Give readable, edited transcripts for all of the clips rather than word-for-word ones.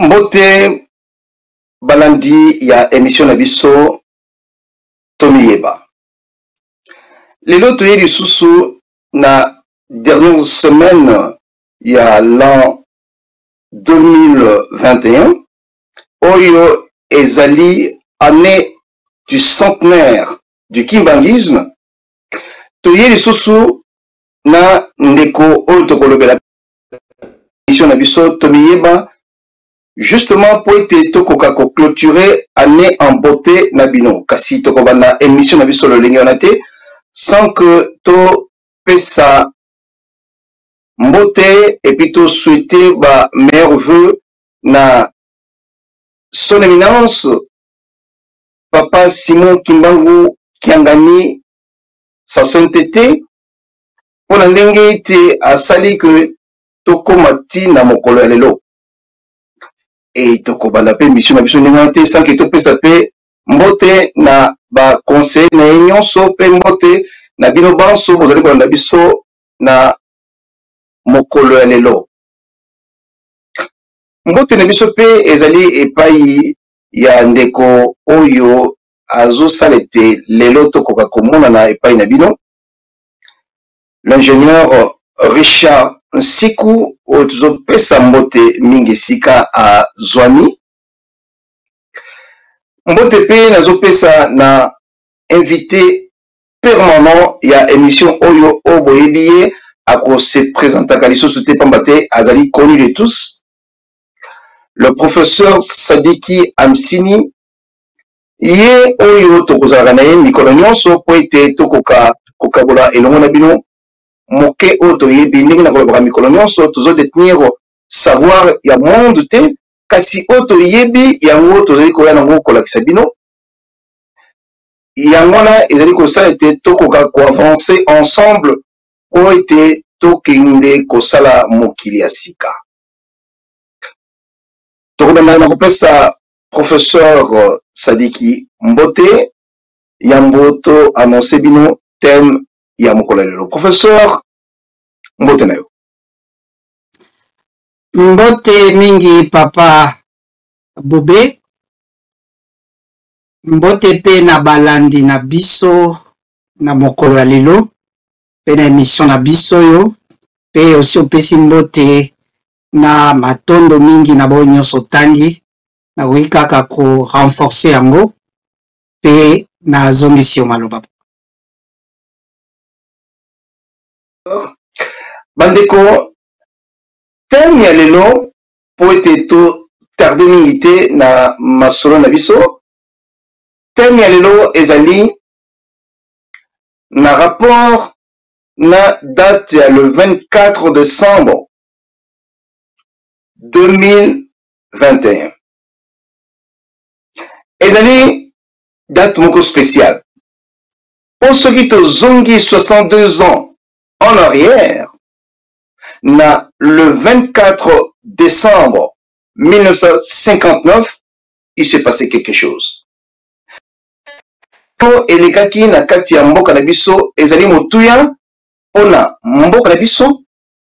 Mbote balandi ya émission na biso Tomiyeba. Lelo toye lisusu na dernière semaine ya l'an 2021 oyo ezali année du centenaire du kimbangisme. Toye lisusu na ndeko oyo tokolobela émission na biso Tomiyeba. Justement pour être tokoka ko clôturer année en beauté nabino kasi tokobana émission na biso le lingionate sans que to pesa beauté et puis to souhaiter ba meilleurs vœux na son éminence papa Simon Kimbangu Kiangani sa sainteté pour la ndenge te asali que tokomati na mokolo lelo. Et tokobanda pe mission na biso ndenge sans que topesa pe mbote na ba conseil na nyonso pe mbote na bino banso bozali kolanda biso na mokolo ya lelo. Mbote na biso pe ezali epai ya ndeko oyo azosala ete lelo tokoka komona na epai na bino l'ingénieur Richard Nsiku oyo tozopesa mbote mingi sika a Zwani. Mbote pe nazopesa na invité permanent ya émission oyo oboyebi ako se présentaka lisusu te pamba te azali connu de tous, le professeur Sadiki Amsini ye oyo tokozalaka na ye mikolo nyonso po ete tokoka kokabola elongo na bino moke oyo toyebi ndenge na kolobaka mikolo nyonso tozodetenir savoir ya monde te kasi oyo toyebi yango tozali koya nango kolakisa bino yango wana ezali kosala ete tokoka koavance ensemble po ete tokende kosala mokili ya sika. Tokobanda na kopesa professeur Sadiki mbote yango to annonce bino thème ya mokolo lelo. Professeur mbote na yo. Mbote mingi papa Bobe, mbote pe na balandi na biso na mokolo ya lelo pe na émission na biso yo pe aussi opesi mbote na matondo mingi na bo nyonso tangi na kaka ko renforcer yango pe na zongisi yo maloba. Bandeko thème ya lelo po ete to tarde mingi te na masolo na biso. Thème ya lelo ezali na rapport na date ya le 24 décembre 2021. Ezali date moko spéciale. Pour ceux qui te zongi 62 ans en arrière, na le 24 décembre 1959, il s'est passé quelque chose. Elekaki na kati ya mboka na biso ezali motuya pona mboka na biso,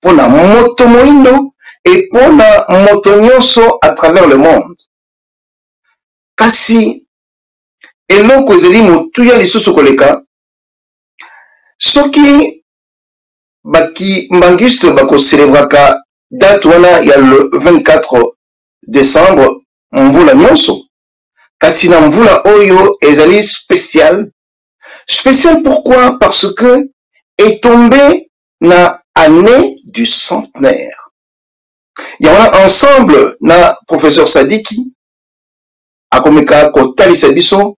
pona moto moindo et pona moto nyonso à travers le monde. Kasi eloko ezali motuya lisusu koleka soki baki mbangiste bako célébraka date wana ya le 24 décembre mvula nyonso. Kasi na mvula oyo ezali spécial. Spécial pourquoi? Parce que est tombé na année du centenaire. Il y en a ensemble na professeur Sadiki akomeka kotalisa biso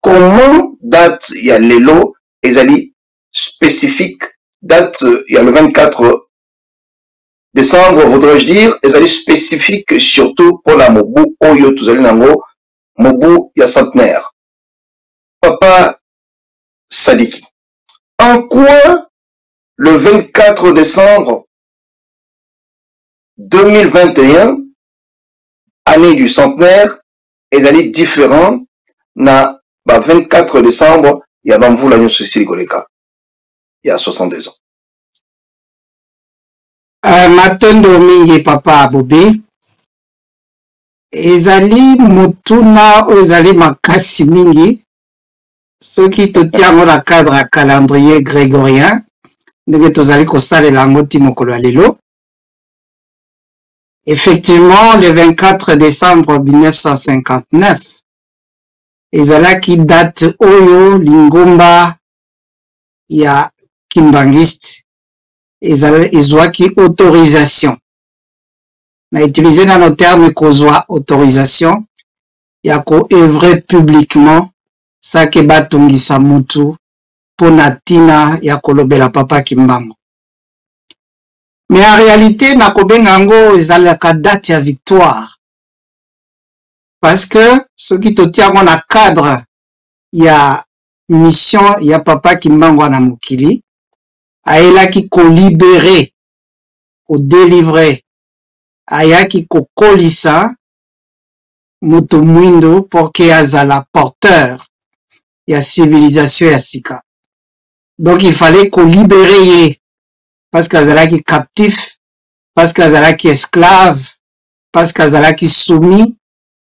comment date ya lelo ezali spécifique. Date il y a le 24 décembre, voudrais-je dire, ezali spécifique surtout pour la mobu oyo tozali nango mobu ya centenaire. Papa Sadiki, en quoi le 24 décembre 2021, année du centenaire, ezali différent na 24 décembre ya bamvula nyonso esili koleka ya 62 ans. Matondo mingi papa Bobe, ezali mutuna ezali makasi mingi soki totiango na cadre ya calendrier grégorien ndenge tozali kosalela yango ti mokolo ya lelo. Effectivement, le 24 décembre 1959, ezalaki date oyo lingomba ya kimbangiste ezwaki autorisation. Na utiliser dans nos termes kozwa autorisation ya ko œuvrer publiquement sake batungisa mutu pona tina ya kolobela papa Kimbangu. Mais en réalité, na kobenga ngo ezalaka date ya victoire. Parce que ce qui te tient na cadre ya mission ya papa Kimbangu na mokili ayelaki ko libérer, ko délivrer, ayaki ko kolisa mutu mwindo pour que azala porteur ya civilisation ya sika. Donc il fallait ko libérer ye. Parce qu'azalaki captif, parce qu'azalaki esclave, parce qu'azalaki soumis,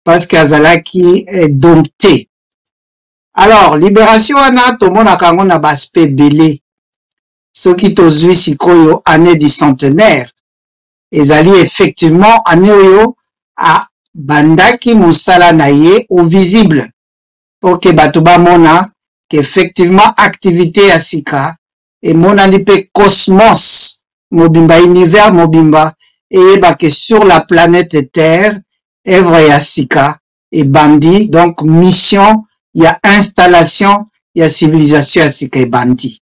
parce qu'azalaki dompté. Alors, libération wana tomona kango na baspe belé. Ce qui tozui sikoyo année du centenaire, ezali effectivement année oyo a bandaki mosala na ye au visible. Pour que bato bamona qu'effectivement activité ya sika et monani pe cosmos mobimba univers mobimba et que sur la planète Terre œuvre ya sika et bandi donc mission ya installation ya civilisation ya sika et bandi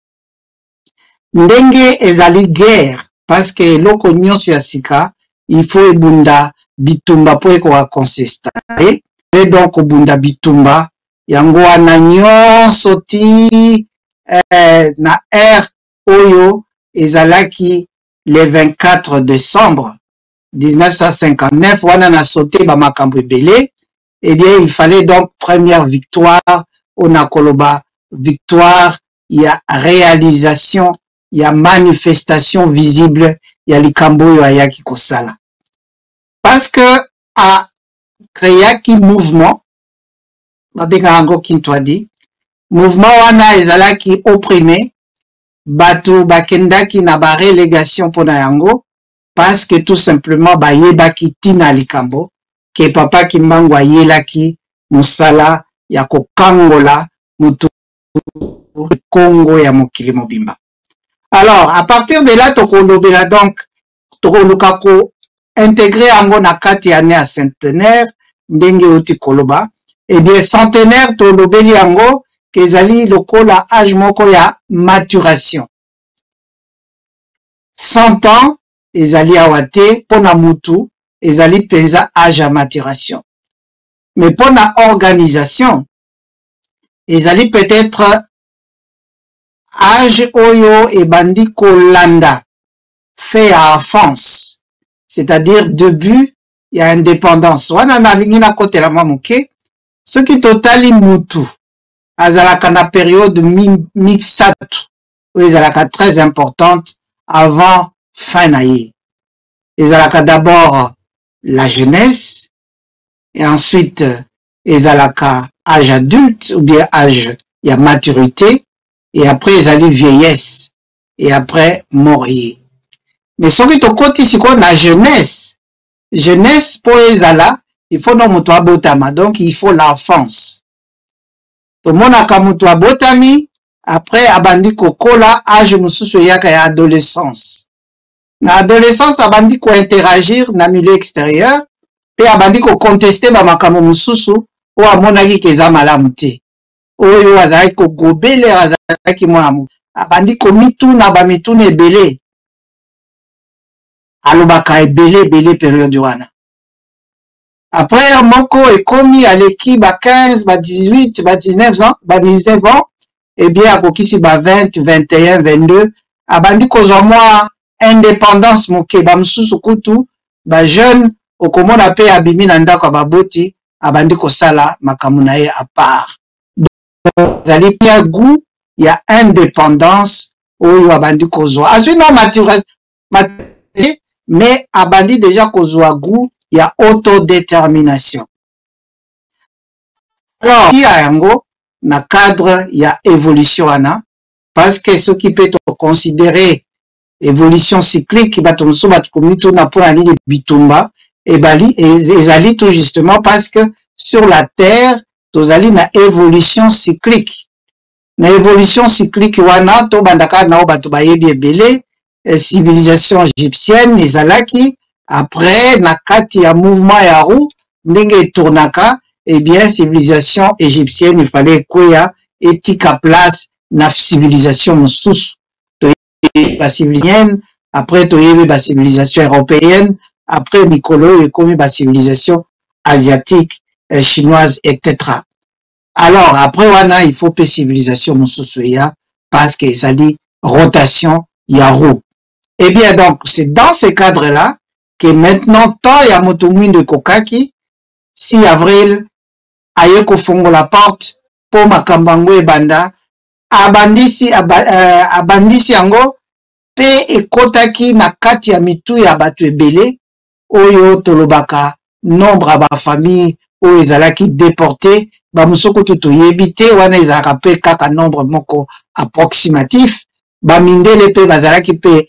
ndenge ezali guerre parce que loko nyonso ya sika il faut ebunda bitumba po ekoka consistance et donc obunda bitumba yango wana nyonso ti na ère oyo ezalaki le 24 décembre 1959 wana na sauté ba makambo ebele. Eh bien il fallait donc première victoire on a koloba victoire ya réalisation ya manifestation visible ya likambo oyo ayaki kosala parce que a créaki mouvement babenga yango kintwadi mouvement wana ezalaki opprimé bato bakendaki na ba relégation pona yango parce que tout simplement bayebaki tina likambo ke papa Kimbangu ayelaki musala ya kokangola mutu Congo ya mokili mobimba. Alors à partir de là tokolobela donc tokoluka ko intégrer yango na kati année ya centenaire ndenge oti koloba. Eh bien centenaire tolobeli yango kezali lokola âge moko ya maturation. 100 ans ezali awate pona mutu ezali penza âge ya maturation. Mais pona organisation ezali peut-être âge oyo ebandi kolanda fait à enfance, c'est-à-dire début ya indépendance. Wana nalingi na kotela mamuke soki totali mutu azalaka na période mixatu oyo ezalaka très importante avant fin na ye. Ezalaka d'abord la jeunesse et ensuite ezalaka âge adulte ou bien âge ya maturité et après ezali vieillesse et après mort ye. Mais soki tokoti siko na jeunesse jeunesse po ezala, il faut no mutu abotama, donc il faut l'enfance. Tomonaka mutu abotami, après abandi kokola âge mususu yaka ya adolescence. Na adolescence abandi ko interagir na milieu extérieur, pe abandi ko contester ba makambo mususu o amonaki keza malamu te. Oyo azalaki ko gobele azalaki mwana abandi ko mituna ba mituna ebele. Alobaka ebele période wana. Après moko ekomi aleki ba 15, ba 18, ba 19 ans, eh bien akokisi ba 20, 21, 22 abandi kozwa mwa indépendance moke ba mususu kutu ba jeune okomona pe abimi na ndako baboti abandi kosala makambo na ye à part. Donc zali pia goût ya indépendance oyo abandi kozwa azwi no maturité mais abandi déjà kozwa goût ya autodétermination. Alors il y a yango na cadre ya évolution wana parce que ce qui peut être considéré évolution cyclique bato musu bato komito na pona ni bitumba et bali ezali tout justement parce que sur la terre tozali na évolution cyclique. Na évolution cyclique wana to bandaka na bato bayebi ebele civilisation égyptienne ezalaki après na kati ya mouvement ya roue ndenge tournaka eh bien civilisation égyptienne il fallait koya etika place na civilisation mususu la civilisation après toyebi ba civilisation européenne après mikolo ekomi ba civilisation asiatique chinoise etc. Alors après wana il faut pe civilisation mususu ya parce que ça dit rotation ya roue. Eh bien donc c'est dans ce cadre là que maintenant tant ya motumwi de kokaki 6 avril aye kofongo la porte pour makambango ebanda abandisi yango pe ekotaki na kati ya mitu ya bato ebele oyo tolobaka nombre ba famille oyo ezalaki déporté ba musoko toyebi te wana ezalaka pe kaka nombre moko approximatif ba mindele pe bazalaki pe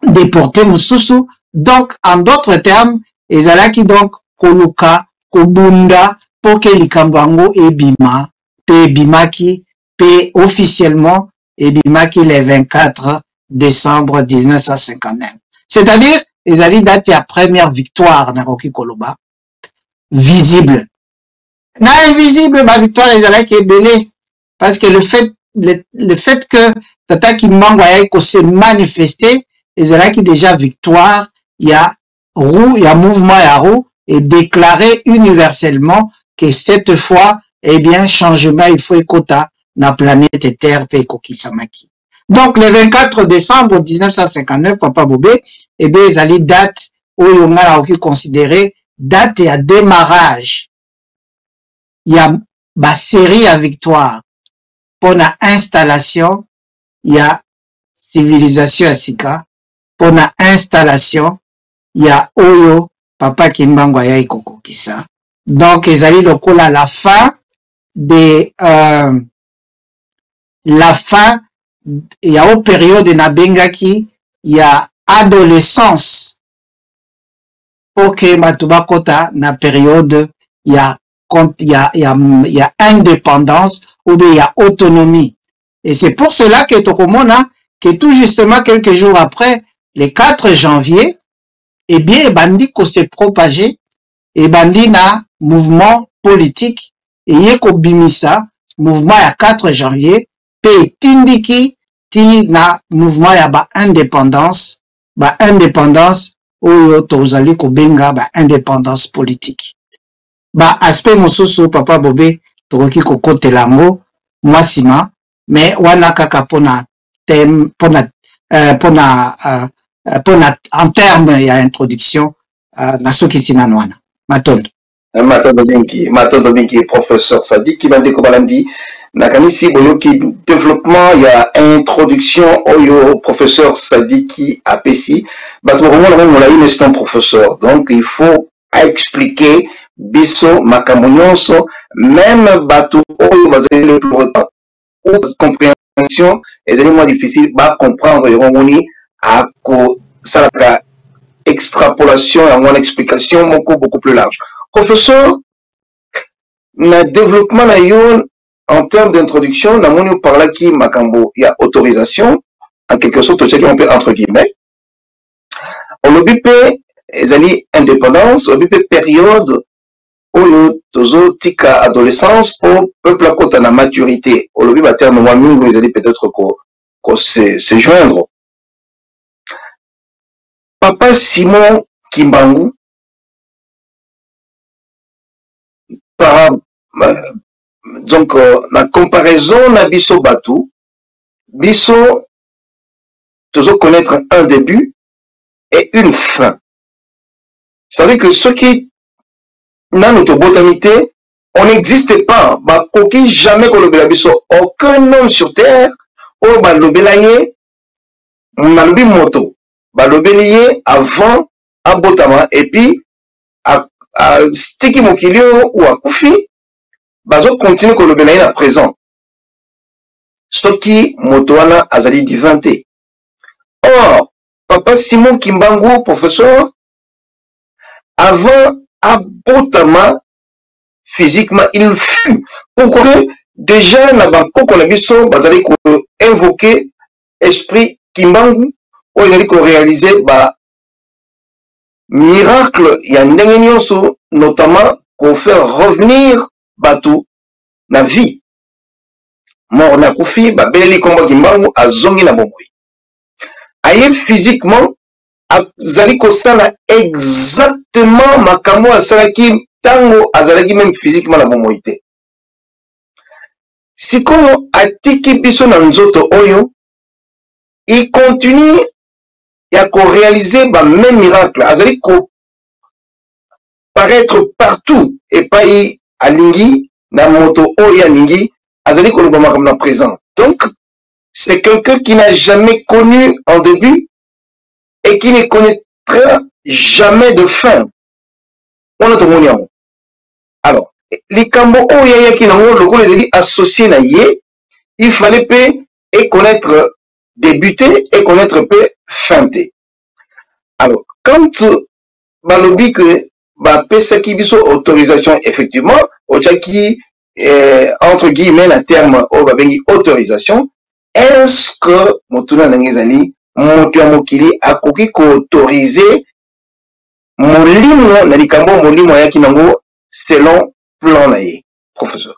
déporté mususu. Donc en d'autres termes ezalaki donc koluka kobunda po ke likambo yango ebima pe ebimaki pe officiellement ebimaki le 24 décembre 1959. C'est-à-dire ezali date ya première victoire na Roki Koloba visible. Na invisible ba victoire ezalaki ebele parce que le fait que Tata Kimbangu aye ko se manifester ezalaki déjà victoire ya roue ya mouvement ya roue et déclaré universellement que cette fois eh bien changement il faut ekota na planète Terre pe kokisamaki. Donc le 24 décembre 1959 Papa Bobé eh bien ezali date oyo ngala oki considéré date ya démarrage ya ba série à victoire pour la installation ya civilisation ya sika pour la installation ya oyo Papa Kimbangu ayai kokokisa. Donc ezali lokola la fin de la fin ya o période na bengaki ya adolescence ok batuba kota na période ya indépendance ou bien ya autonomie. Et c'est pour cela que tokomona que tout justement quelques jours après le 4 janvier eh bien bandi ko se propager et bandi na mouvement politique et yeko bimisa mouvement ya 4 janvier pe tindiki ti na mouvement ya ba indépendance oyo tozali ko benga ba indépendance politique. Ba aspect mosusu Papa Bobé tokoki ko kotela ngo mwasima mais wana kaka pona thème pona en terme ya introduction na soki sinana wana matondo mingi professeur Sadiki Bandeko Balandi nakanisi boyoki développement ya introduction oyo professeur Sadiki apesi bato vraiment na molai instant professeur donc il faut expliquer biso makambo nyonso même bato oyo bazali le plus retard ou compréhension ezali moins difficile ba comprendre yongoni ako salaka extrapolation et une explication beaucoup plus large. Professeur, le développement en termes d'introduction, nous parlons qui makambo, il y a autorisation, en quelque sorte, on peut entre guillemets. On le bipé, les indépendance, on le période où nous tika adolescence pour peuple à côté de la maturité. On le bipé à terme, ils allaient peut-être se joindre. Papa Simon Kimbangu, donc, la comparaison na biso Batou, biso, toujours connaître un début et une fin. C'est-à-dire que ceux qui n'ont notre botanité, on n'existe pas. Bah, coquille jamais qu'on le biso. Aucun homme sur terre, oh, bah, le belaye, on a le moto. Bah, le belaye avant, à Botama, et puis, à Stiki Mokilio ou à Koufi, bazo continue qu'on le belaye à présent. Ce qui, motoana, azali divinité. Or, Papa Simon Kimbangu, professeur, avant, à Botama, physiquement, il fut. Pourquoi déjà, na banko qu'on a vu ça, bazali qu'on invoquer esprit Kimbangu, où il a dit qu'on réalisait, bah, miracle, il y a un notamment, qu'on fait revenir, Batou, na vie. Mort na koufi, bah, beleli komba Kimbangu, a zongi na bomboui. Aye physiquement, azali ko sala exactement makamo asalaki tango azalaki même physiquement la bomboité. Si comme atiki biso na nzoto oyo, il continue à réaliser ba même miracle, azali ko paraître partout et pas y alingi na moto oyo alingi, azali ko lobama comme na présent. Donc c'est quelqu'un qui n'a jamais connu en début et qui ne connaîtra jamais de fin. On a tout le monde. Alors, les cambo oyo qui n'ont pas les associés na yé, il fallait peu et connaître débuter et connaître peu feinter. Alors, quand balobi que ba pesa ki biso autorisation effectivement, au qui entre guillemets à terme au babengi autorisation, est-ce que motuna nangezali motu ya mokili akoki ko autoriser molimo na likambo molimo yaki nango selon plan na ye, professeur.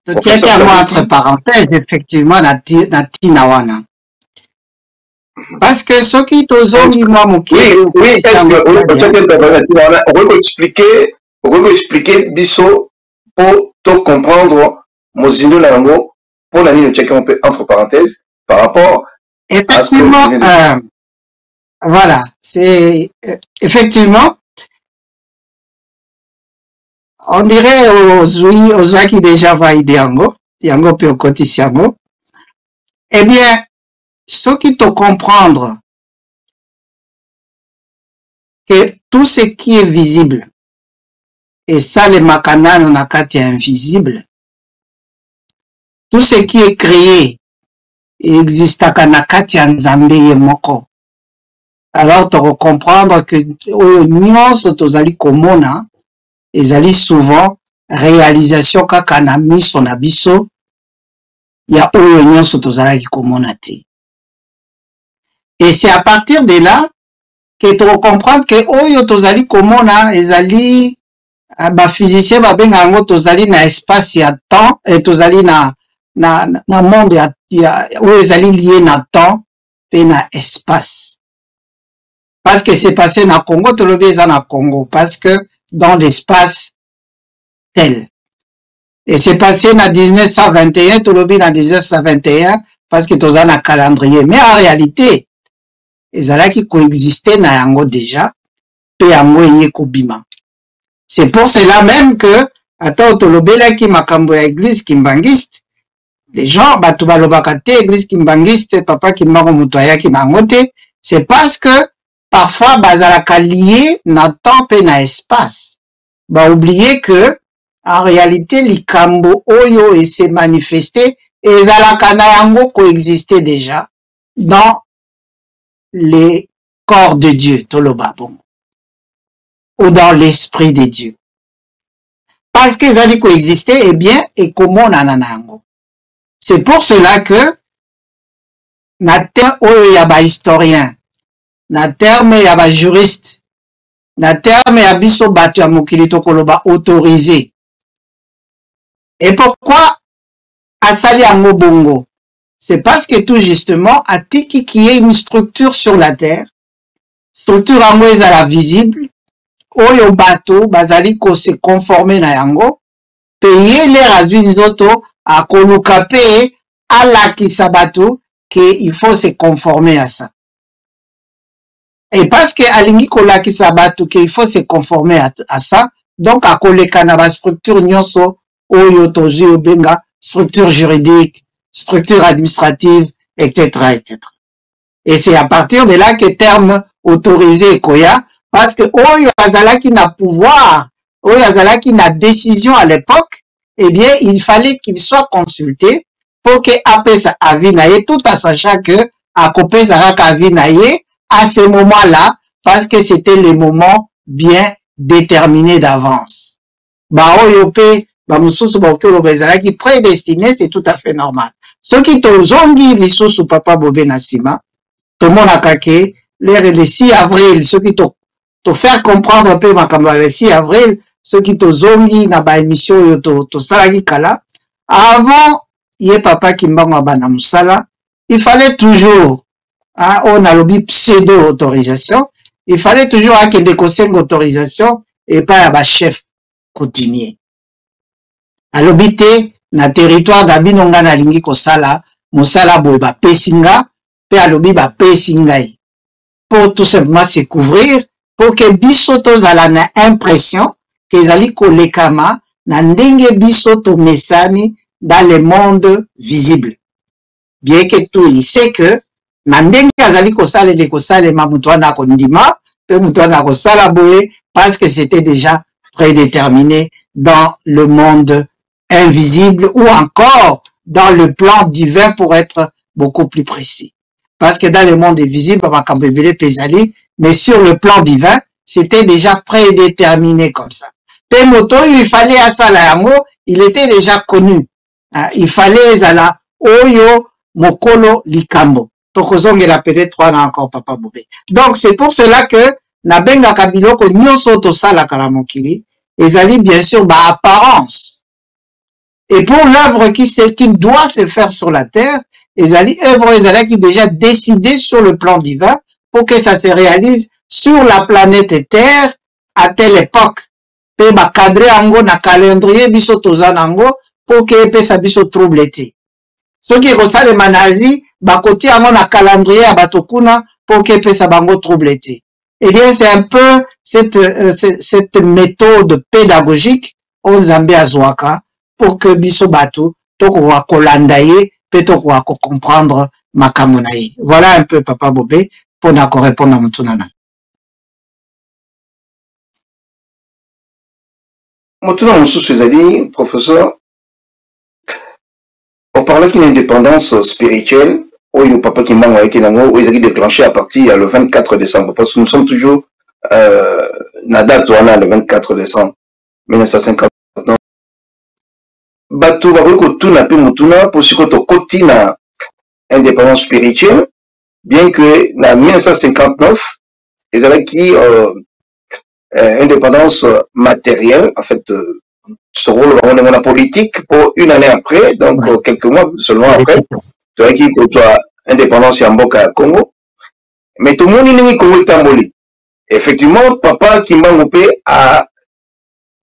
Je tiens qu'à moi, entre parenthèses, effectivement, na Tinawana. Parce que ce qui t'ozongi moi moki. Oui, est-ce que on peut expliquer biso pour te comprendre mozindo na yango pour la ligne checker un peu entre parenthèses par rapport effectivement à ce que voilà, c'est effectivement on dirait aux gens qui déjà voient yango pe okotisi yango. Eh bien, ce qui te comprendre que tout ce qui est visible et ça les makanano nakati est invisible, tout ce qui est créé existe à nakati nzambe yemoko. Alors tu vas comprendre que nyonso tozali komona ezali souvent réalisation kaka na miso na biso ya oyo nyonso tozalaki komona te. Et c'est à partir de là que tu vas comprendre que oyo tozali komona ezali ba physicien ba benga yango tozali na espace ya temps et tozali na monde ya oyo ezali lié na temps pe na espace. Parce que c'est passé na Congo, tu le eza na Congo, parce que dans l'espace tel. Et c'est passé na 1921, tu le na 1921, parce que tu as na calendrier. Mais en réalité, ezala qui coexistait na yango déjà, pe yango yé kobima. C'est pour cela même que, ata otolobela ki makambo ya église kimbangiste, les gens, batu balobaka te église kimbangiste, papa kimbango mutoya ki bangote, c'est parce que, parfois, bazalaka lié na temps pe na espace. Ba oublier que En réalité, likambo oyo et s'est manifesté et zalakana yango coexistait déjà dans les corps de Dieu, toloba bongo, ou dans l'esprit de Dieu. Parce que ça dit coexister, eh bien, et comment nananango. C'est pour cela que, na terme oyo ya ba historien, na terme ya ba juriste, na terme ya biso batu ya mokili tokoloba autorisé. Et pourquoi asali yango bongo? C'est parce que tout justement, atiki qui est une structure sur la terre, structure yango ezala visible, oyo bato bazali ko se conformer na yango, payer les razwi nzoto a koluka pe alakisa bato que il faut se conformer à ça. Et parce que alingi kolakisa bato que il faut se conformer à ça, donc a koleka na ba structure nyonso oyo tozi obenga structure juridique, structure administrative, etc., etc. Et c'est à partir de là que terme autorisé koya, parce que oyo azalaki na pouvoir, oyo azalaki na décision à l'époque, eh bien, il fallait qu'il soit consulté pour que apesa avinaye, tout en sachant que akopesa raka avinaye à ce moment-là, parce que c'était le moment bien déterminé d'avance. Ba oyo pe ba mususu ba okelo bezalaki prédestiné, c'est tout à fait normal. Ce qui tozongi lisusu papa Bobé Nassima, tout le monde a caqué, le 6 avril, ce qui te faire comprendre un peu makambo le 6 avril, ce qui te zongi na ba émission yo to salaki kala, avant yé papa Kimbango bana musala, il fallait toujours, hein, on a lobby pseudo autorisation, il fallait toujours à qu'il décosseng autorisation et pas à ba chef coutumier. A lobité na territoire d'Abinonga na lingi kosala, musala boy ba pesinga, pe a lobby ba pesingai. Pour tout simplement se couvrir, pour que biso tozala na impression que zali kolekama na ndenge biso to mesani dans le monde visible. Bien que tout il sait que na ndenge azali kosala ma mutu wana kondima, pe mutu wana kosala boye parce que c'était déjà prédéterminé dans le monde invisible ou encore dans le plan divin pour être beaucoup plus précis. Parce que dans le monde invisible, mais sur le plan divin, c'était déjà prédéterminé comme ça. Pemoto, il fallait à Salayango, il était déjà connu. Il fallait à Oyo Mokolo Likambo. Tokozong il a peut-être trois ans encore, Papa Bobé. Donc c'est pour cela que Nabenga Kabiloko Nyosoto Sala Kalamokili, ils allaient bien sûr bah, apparence. Et pour l'œuvre qui doit se faire sur la terre, ils allaient œuvre qui déjà décidé sur le plan divin pour que ça se réalise sur la planète Terre à telle époque. Pe ba cadre ango na calendrier biso tozanango pour que pe sa biso troubleti. Ce qui resale manazi ba koti ango na calendrier abatokuna pour que pe sa bango troubleti. Eh bien c'est un peu cette méthode pédagogique au Zambie azwaka pour que biso bato toko wa kolandaye pe toko wa comprendre makambo na ye. Voilà un peu Papa Bobé pour na ko répondre à mutunana. Motuna Moussou ezali, professeur, on parlait d'une indépendance spirituelle, où papa qui m'a déclenché à partir le 24 décembre, parce que nous sommes toujours na date le 24 décembre 1959. Bato bakoko tuna pe mutuna pour ce que to koti na indépendance spirituelle, bien que na 1959 ezalaki indépendance matérielle, en fait, ce rôle on est politique pour une année après, donc quelques mois seulement après, tu vois qu'il y a indépendance Yamboka Congo, mais tout le monde est Congo Tamboli. Effectivement, papa Kimbangope a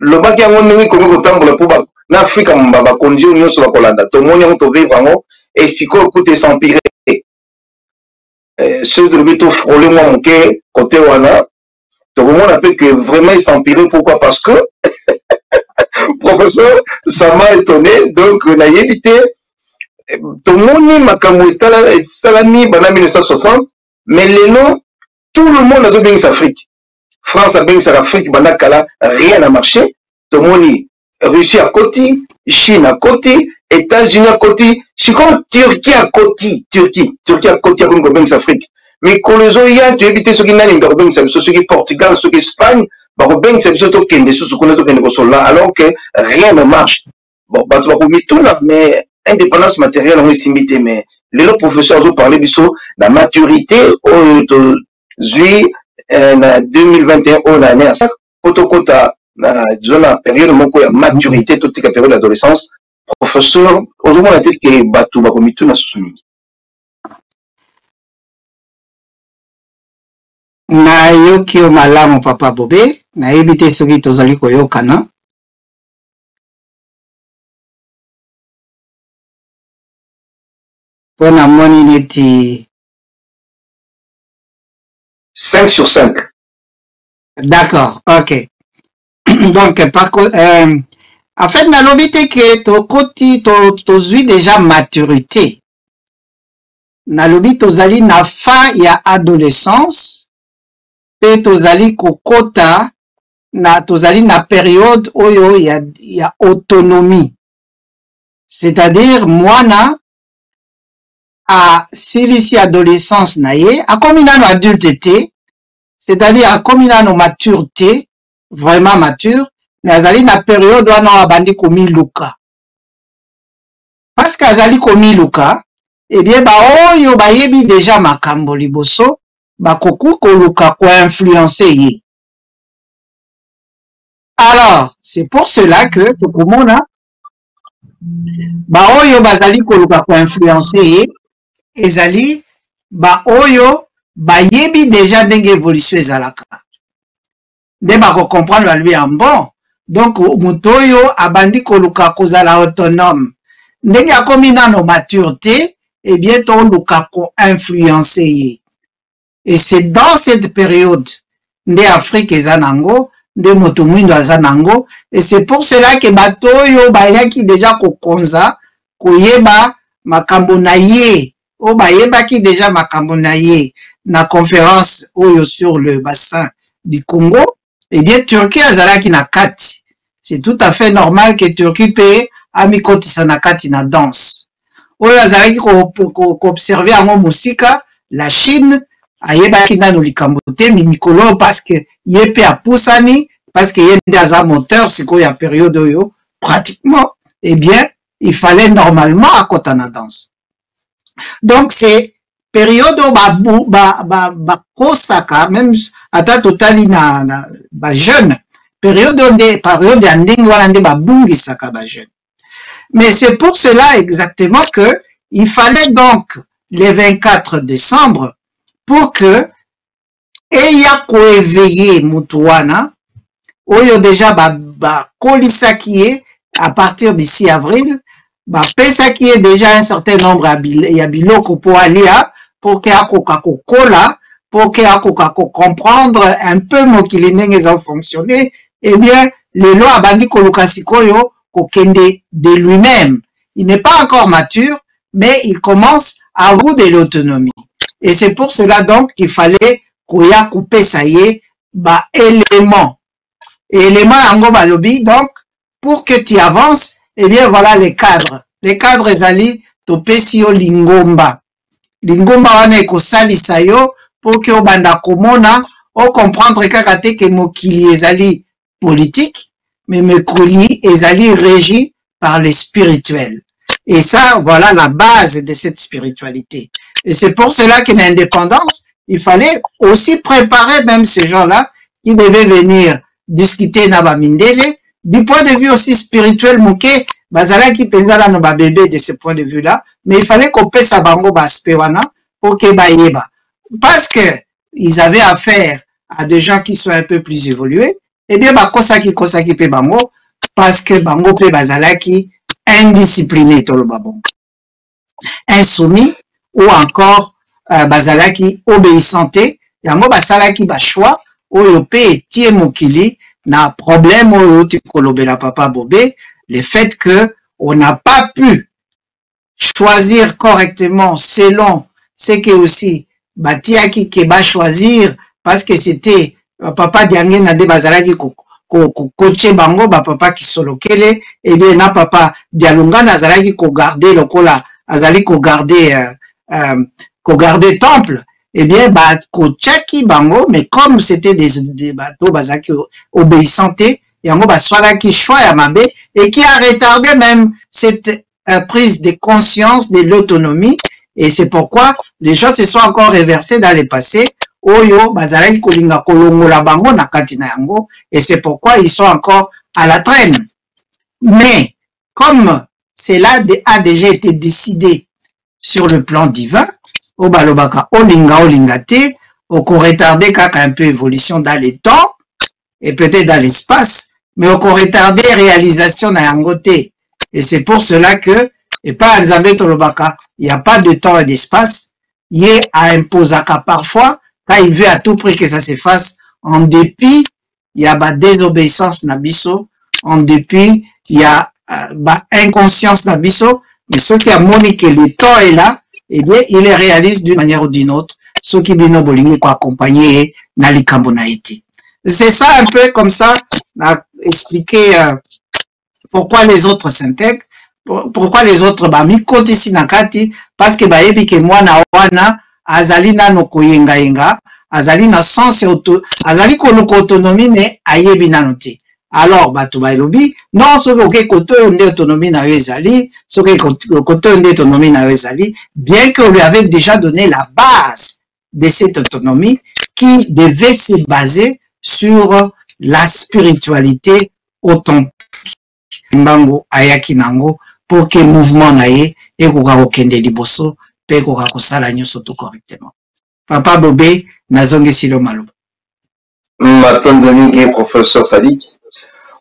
le bac à mon Congo Tamboli pour l'Afrique, on conduit union sur la Colanda, tout le monde est vivre et si quoi coûte s'empirer. Ceux de l'objet frôler moi mon côté Wana. Donc, on appelle que vraiment il s'empirait. Pourquoi? Parce que, professeur, ça m'a étonné. Donc, on a évité. Tout le monde m'a salami pendant 1960. Mais les noms, tout le monde a bien l'Afrique. France a bien l'Afrique, pendant qu'elle rien n'a marché. Tout le monde, Russie à côté, Chine à côté, États-Unis à côté, c'est comme Turquie à côté, Turquie à côté, comme Gobens Afrique. Mais quand les gens tu évites ce qui n'a pas Gobens, ce qui est Portugal, ce qui est Espagne, Gobens, c'est ce qui est ce qu'on a tout là, alors que rien ne marche. Bon, bah, tu vas vous mettre tout là, mais indépendance matérielle, on est simité, mais les professeurs ont parlé de la maturité, au 2021, on a né à ça, kota disons la période moko ya maturité toute la période d'adolescence professeur aujourd'hui la tête que batu ba komitu na susumi na yoki o malamu papa Bobé na yebite soki tozali koyokana pona moni neti 5 sur 5. D'accord, ok. Donc, par contre, en fait, na lobite que tozwi déjà maturité. Na lobi tozali na fin ya adolescence, pe tozali kokota tozali na période oyo ya autonomie. C'est-à-dire, mwana a silisi adolescence na ye, a komi nano adulte te, c'est-à-dire a komi nano maturité, vraiment mature, mais azali na période wana abandi komi luka. Parce que azali komi luka, eh bien, oyo bayebi déjà makambo liboso, bakoku koluka ko influencer ye. Alors, c'est pour cela que tokomona oyo bazali koluka ko influencer ye, ezali oyo bayebi déjà ndenge évolution ezalaka. Nde bako comprendre lui en bon. Donc moto oyo abandi koluka kozala autonome. Ndenge akomi nano maturité, eh bien to luka ko influencer ye. Et c'est dans cette période nde Afrique ezanango, nde moto mwindo azanango, et c'est pour cela que bato oyo bayaki déjà kokonza koyeba makambo na ye, o bayebaki déjà makambo na ye na conférence oyo sur le bassin du Congo. Eh bien, Turquie azalaki na kati. C'est tout à fait normal que Turquie pe amikotisa na kati na danse. Oyo azalaki ko observer yango musika, la Chine ayebaki nano likambo te mikolo parce que ye pe apusani, parce que ye nde aza moteur sikoyo ya période oyo pratiquement, eh bien, il fallait normalement akota na danse. Donc c'est période où kosaka même ata totali na jeune période ya ndenge wana nde babungisaka ba jeune. Mais c'est pour cela exactement que il fallait donc le 24 décembre pour que eya koéveiller mutu wana oyo déjà kolisaki ye à partir d'ici avril, pesaki ye déjà un certain nombre ya biloko po alia pour que akoka kokola, pour que akoka comprendre un peu mokili ndenge eza fonctionner. Eh bien, lelo abandi koluka sikoyo kokende de lui-même. Il n'est pas encore mature, mais il commence à avoir de l'autonomie. Et c'est pour cela donc qu'il fallait koya couper ça y est, éléments. Éléments yango balobi, donc, pour que tu avances, eh bien, voilà les cadres. Les cadres ezali topesi yo lingomba. Lingomba wana ekosalisa yo pour que obanda komona o comprendre kaka te ke mokili ezali politique, mais mokili ezali régi par le spirituel. Et ça, voilà la base de cette spiritualité. Et c'est pour cela qu'une indépendance, il fallait aussi préparer même ces gens-là qui devaient venir discuter na bamindele, du point de vue aussi spirituel, mouké, bazala qui pensala no ba bébé de ce point de vue-là, mais il fallait qu'on paie sa bango baspé wana pour que baïeba. Parce que ils avaient affaire à des gens qui sont un peu plus évolués, eh bien, kosaki pe bango, parce que bango pe bazala qui indiscipliné to le babon. Insoumis, ou encore, bazala qui obéissanté, yango basala qui ba choix, oyo pe tie mokili, na problème oyo tikolobela papa Bobé, le fait que on n'a pas pu choisir correctement selon ce que aussi batiaki ke ba choisir parce que c'était papa Diangé na de bazalaki coacher bango ba papa qui solokele et bien na papa Dialunga nazalaki ko garder lokola azali ko garder temple et bien ba coachaki bango mais comme c'était des bateaux bazaki obéissanté yango ba swalaki choix ya mabe et qui a retardé même cette prise de conscience de l'autonomie et c'est pourquoi les choses se sont encore réversées dans le passé oyo bazalaki kolinga kolongola bango na kati na yango et c'est pourquoi ils sont encore à la traîne. Mais comme cela a déjà été décidé sur le plan divin, au balobaka olinga te, oko retarder kaka un peu évolution dans le temps et peut-être dans l'espace, mais oko retarder réalisation na yango te. Et c'est pour cela que et pas Nzambe tolobaka, il n'y a pas de temps et d'espace, il a imposaka parfois quand il veut à tout prix que ça se fasse, en dépit, il y a désobéissance nabiso, en dépit, il y a inconscience nabiso, mais ceux qui a montré que le temps est là, eh bien, il les réalise d'une manière ou d'une autre, ceux qui bino bolingi ko accompagner na likambo na été. C'est ça un peu comme ça, expliquer pourquoi les autres s'intègrent, pourquoi les autres mi kotisi nakati, parce que yebi ke mwana wana azali nano koyenga azali na sens auto azali koloko autonomie mais ayebi nano te. Alors bato balobi non soki oke koto nde autonomie na yo ezali soki koto nde autonomie na yo ezali bien que on lui avait déjà donné la base de cette autonomie qui devait se baser sur la spiritualité authentique mbango ayaki nango pour que mouvement na ye ekoka kokende liboso pe ekoka kosala nyonso tout correctement. Papa Bobé nazongisi lo maloba. Matondoni et professeur Sadik.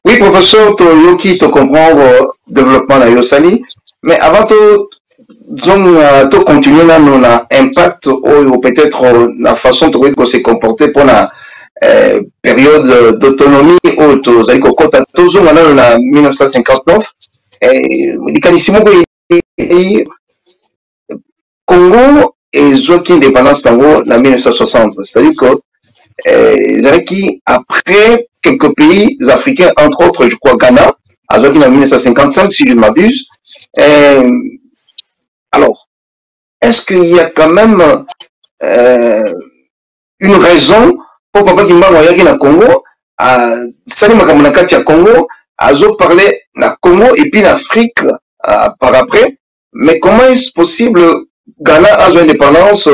Oui, professeur, tu comprends le développement de Yosali, mais avant de continuer dans l'impact ou peut-être la façon de se comporter pour la période d'autonomie ou toujours en 1959, Congo et Zoki indépendance en 1960, c'est-à-dire que après quelques pays africains, entre autres, je crois, Ghana, à 1955, si je ne m'abuse. Alors, est-ce qu'il y a quand même une raison pour Papa Kimba Moyaki na Congo, à Salim Makamonakati à Congo, à Zo parler na Congo et puis l'Afrique par après? Mais comment est-ce possible Ghana a son indépendance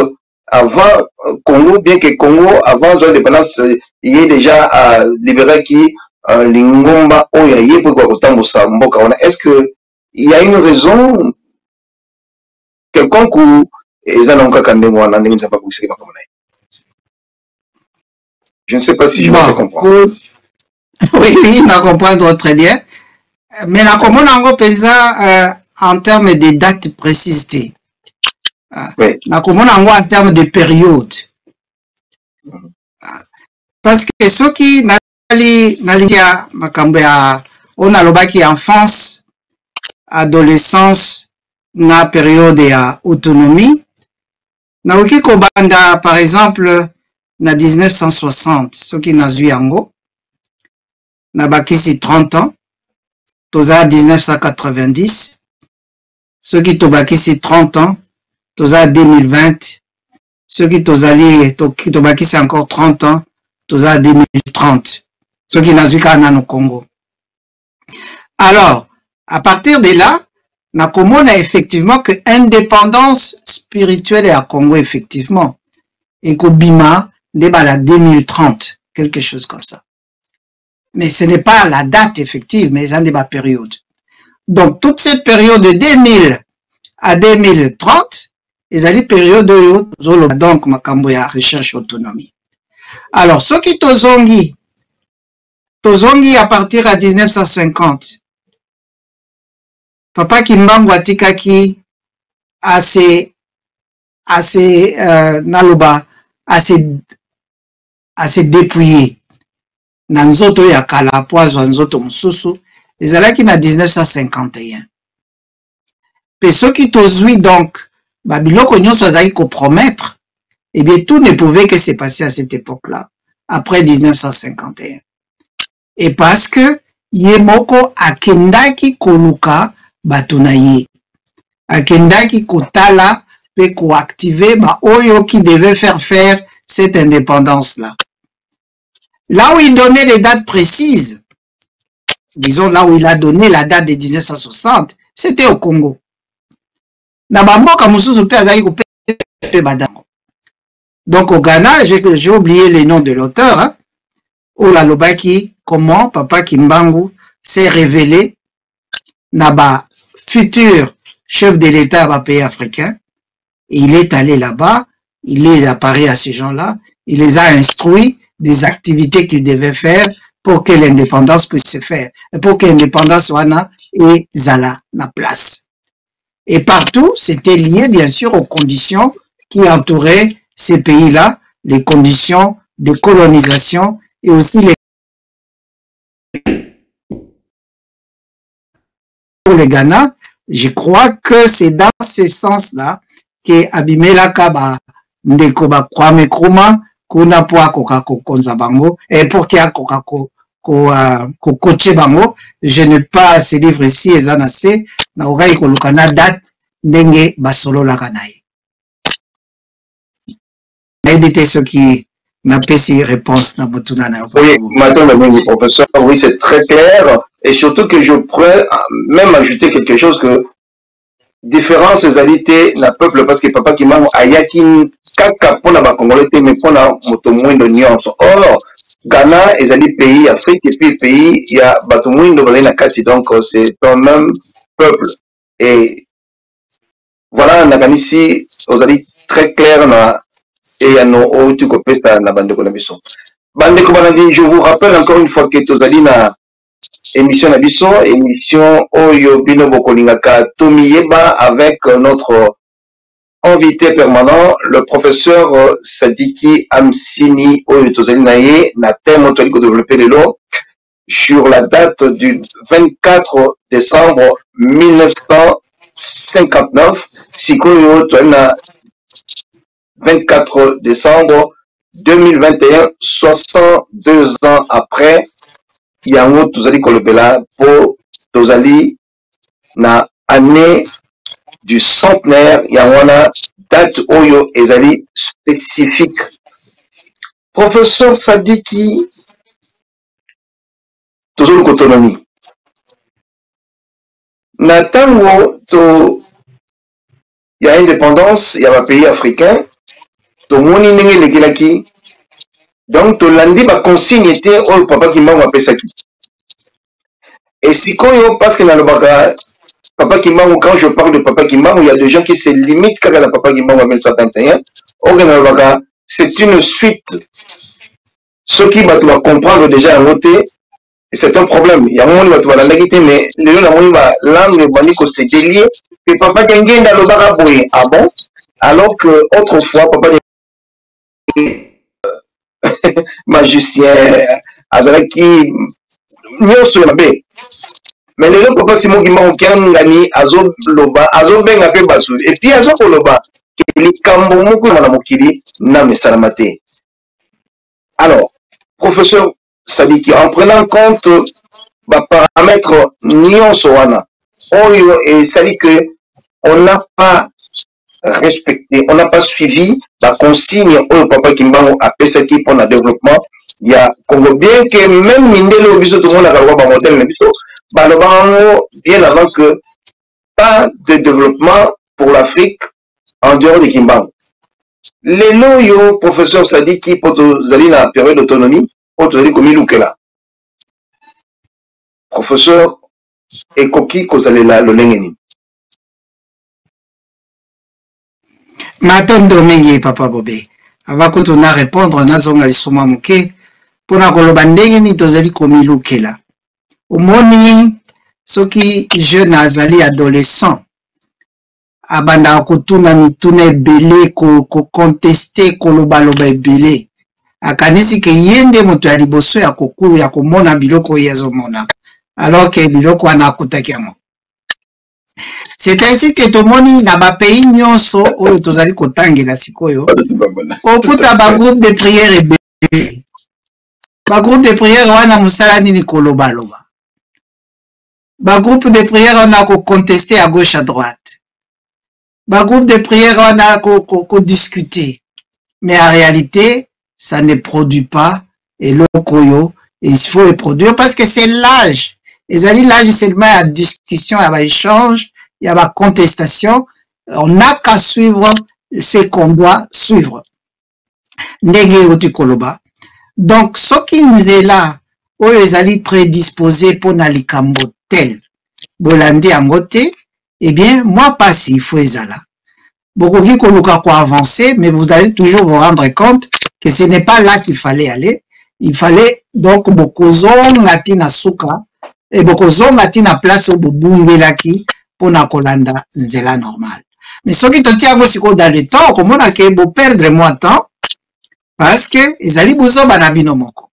avant Congo, bien que Congo, avant son indépendance, il y ait déjà libéré qui Lingomba Oyaye pour Kotambosa Mboka. Est-ce que il y a une raison quelconque où Ezalonka Kandengwa n'a pas poussé ma commune? Je ne sais pas si je me comprends. Oui, je comprends très bien. Mais la commune en pesa en termes de dates précises. Oui. La commune en termes de période. Parce que ceux qui n'alitia makambea on a l'obaki enfance, adolescence, na période ya autonomie. Na oki kobanda par exemple na 1960, ceux qui n'a yango na bakisi 30 ans, toza 1990, ceux qui tobakisi 30 ans, toza 2020, ceux qui tobakisi encore 30 ans, toza 2030, ceux qui n'a au Congo. Alors, à partir de là, na komona effectivement que indépendance spirituelle est à Congo effectivement, et qu'Obima débat la 2030, quelque chose comme ça. Mais ce n'est pas la date effective, mais c'est un débat période. Donc, toute cette période de 2000 à 2030, ils ont des périodes de donc, makamboya recherche autonomie. Alors, ceux qui tozongi à partir à 1950, Papa Kimbangu atikaki assez naloba, assez dépouillé. Na nzoto ya kala poazo nzoto mususu ezalaki na 1951. Pe soki tozui donc babiloko nyonso azali ko promettre, eh bien tout ne pouvait que se passer à cette époque-là, après 1951. et parce que ye moko akendaki koluka bato na ye, akendaki kotala pe koactiver ba oyo qui devait faire cette indépendance là. Là où il donnait les dates précises, disons là où il a donné la date de 1960, c'était au Congo. Na bamboka mususu pe azali ko pe badango. Donc au Ghana, j'ai oublié les noms de l'auteur, hein, Ola Lobaki, comment Papa Kimbangu s'est révélé Naba, futur chef de l'État à pays africain. Et il est allé là-bas, il est apparu à ces gens-là, il les a instruits des activités qu'ils devaient faire pour que l'indépendance puisse se faire, et pour que l'indépendance soit là et zala na place. Et partout, c'était lié bien sûr aux conditions qui entouraient ces pays-là, les conditions de colonisation et aussi les pour le Ghana. Je crois que c'est dans ce sens-là que Abimela Kaba Ndekoba Kwame Nkrumah kuna po akoka kokonza bango et pour qu'il y a coaché bango. Je n'ai pas ce livre ici ezanase na ogai kolukana date ndenge basolo la kanaye. Éviter ce qui n'a pas ces réponses dans mon tournage. Oui, madame le professeur, oui, c'est très clair. Et surtout que je pourrais même ajouter quelque chose que différence égalité na peuple parce que papa qui m'a ayakin kaka pona ba congolais mais pona moto mwindo nyonso. Or Ghana est un pays Afrique et puis pays il y a bato mwindo balina kati donc c'est un même peuple et voilà on a ici aux alliés très clair na et à nos autres copains ça na bande de biso. Bande comme on dit, je vous rappelle encore une fois que tous alliés na émission na biso, émission Oyo Bino Bokolingaka Tomiyeba avec notre invité permanent, le professeur Sadiki Amsini Oyo Tozali Naye, na thème autoliko développé le lot, sur la date du 24 décembre 1959, Sikoyo Tozali 24 décembre 2021, 62 ans après, yango tozali kolobela po tozali na année du centenaire yango na date oyo ezali spécifique. Professeur Sadiki tozoli kotonomi na tango to ya indépendance ya ba pays africain tomoni ndenge lekelaki. Donc, tolandi ba consigne te oyo papa Kimbangu apesaki. Et sikoyo parce que na lobaka papa Kimbangu, quand je parle de papa Kimbangu, il y a des gens qui se limitent quand la papa Kimbangu en 1921. Or na lobaka c'est une suite. Ce qui va doit comprendre déjà en voté, c'est un problème. Il y a un moment où tu vas l'andaki te mais le na moni ba langue bandi ko se délier et papa Kengenda lobaka boye. Ah bon? Alors que autrefois papa magicien azalaki nyonso na be mais lelo papa Simon Kimbangu kiangani azobenga pe basu et puis azokoloba likambo moko na mokili na mesalama te. Alors professeur Sadiki, en prenant en compte ba paramètres nyonso wana oyo et sali que on n'a pas respecté, on n'a pas suivi la consigne au papa Kimbangu a pesaki pour le développement. Il y a Congo bien que même Mindelo biso tout le monde a un modèle biso, bien avant que pas de développement pour l'Afrique en dehors de Kimbangu. Les loyaux professeur Sadiki pour aller dans la période d'autonomie, pour aller comme Iloukela. Professeur Ekoki kozale la lolengeni. Matondo mingi papa Bobé. Avant que tu na répondre na zonga lisoma muke pona koloba ndenge ni tozali komilukela. Omoni soki jeune azali adolescent abanda kotuna mituna ebele ko contester koloba loba ebele. Akanisi ke yende moto ya liboso ya kokuru ya komona biloko yazomona. Alors que biloko wana akutaki yango. C'est ainsi que tomoni na ba pays nyonso oyo tozali kotangela sikoyo okuta ba groupe de prière ebele Ba groupe de prière wana musala nini koloba loba. Ba groupe de prière wana ko contester à gauche à droite. Ba groupe de prière wana ko discuter. Mais en réalité, ça ne produit pas et l'okoyo, il faut le produire parce que c'est l'âge. Les alliés, l'âge, c'est seulement la discussion, il y a échange, il y a contestation. On n'a qu'à suivre ce qu'on doit suivre. Donc, ce qui nous est là, où les alliés prédisposés pour nalikambo tel, bolandi angote, eh bien, moi, pas si, il faut les là. Beaucoup qui koluka quoi avancer, mais vous allez toujours vous rendre compte que ce n'est pas là qu'il fallait aller. Il fallait donc beaucoup zongati na suka et beaucoup zongati na place au bubungelaki pour na kolanda nzela normal. Mais ce qui te tient aussi dans le temps, comme on a que beau perdre moins de temps parce que les ali buzo banabino moko.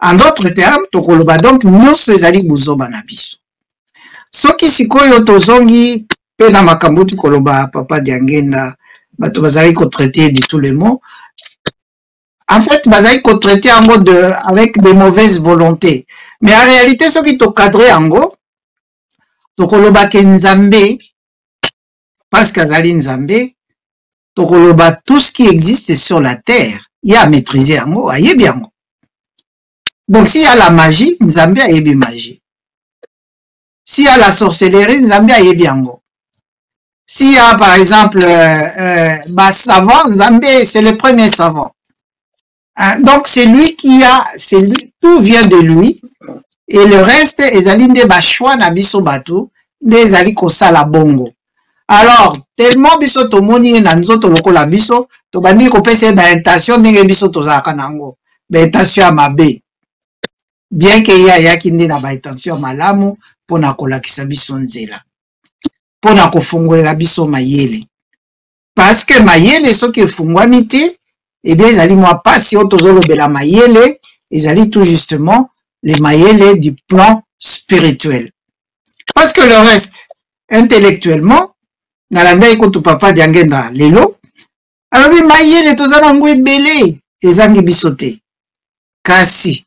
En d'autres termes, to koloba donc nous les ali buzo banabiso. Ce qui sikoyo tozongi na makambuti koloba papa diangenda bato bazali ko traiter de tous les mots. En fait, bazali ko traiter en mode avec des mauvaises volontés. Mais en réalité, ce qui to cadré en gros, to koloba ke nzambe parce qu'azali nzambe, to koloba tout ce qui existe sur la terre, il y a à maîtriser en gros, ayebi en gros. Donc s'il y a la magie, nzambe ayebi magie. S'il y a la sorcellerie, nzambe ayebi en gros. S'il y a par exemple savant, Nzambé, c'est le premier savant. Donc c'est lui qui a, c'est lui, tout vient de lui. Et le reste, ezali nde bashwa na biso bato, nde ezali kosala bongo. Alors, tellement biso tomoni na nzoto lokola biso, to bandi kopesa ba intention ndenge biso tozalaka nango. Ba intention ya mabe. Bien que ya kinde na ba intention malamu pona kolakisa biso nzela. Pona kofungolela biso mayele. Parce que mayele soki efungwami te, eh bien ezali mwa pasi oyo tozolobela mayele, ezali tout justement les mayele du plan spirituel. Parce que le reste, intellectuellement, nalanda ekutu papa diangenda lelo, alobi mayele tozala ngo ebele, ezangi biso te. Kasi,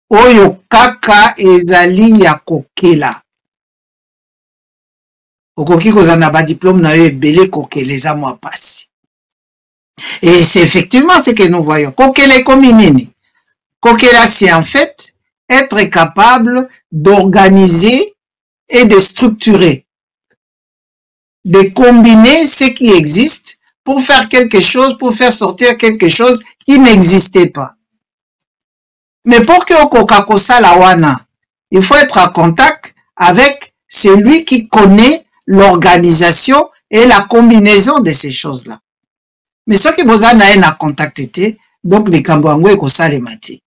oyo kaka ezali ya kokela. Okoki kozana ba diplôme na yo ebele kokela eza mwa pasi. Et c'est effectivement ce que nous voyons. Kokela comme nini? Kokela, c'est en fait être capable d'organiser et de structurer, de combiner ce qui existe pour faire quelque chose, pour faire sortir quelque chose qui n'existait pas. Mais pour que Okakosa la wana, il faut être en contact avec celui qui connaît l'organisation et la combinaison de ces choses-là. Mais ce qui vous a na contacté, donc les Kambouangwe et Kosalemati.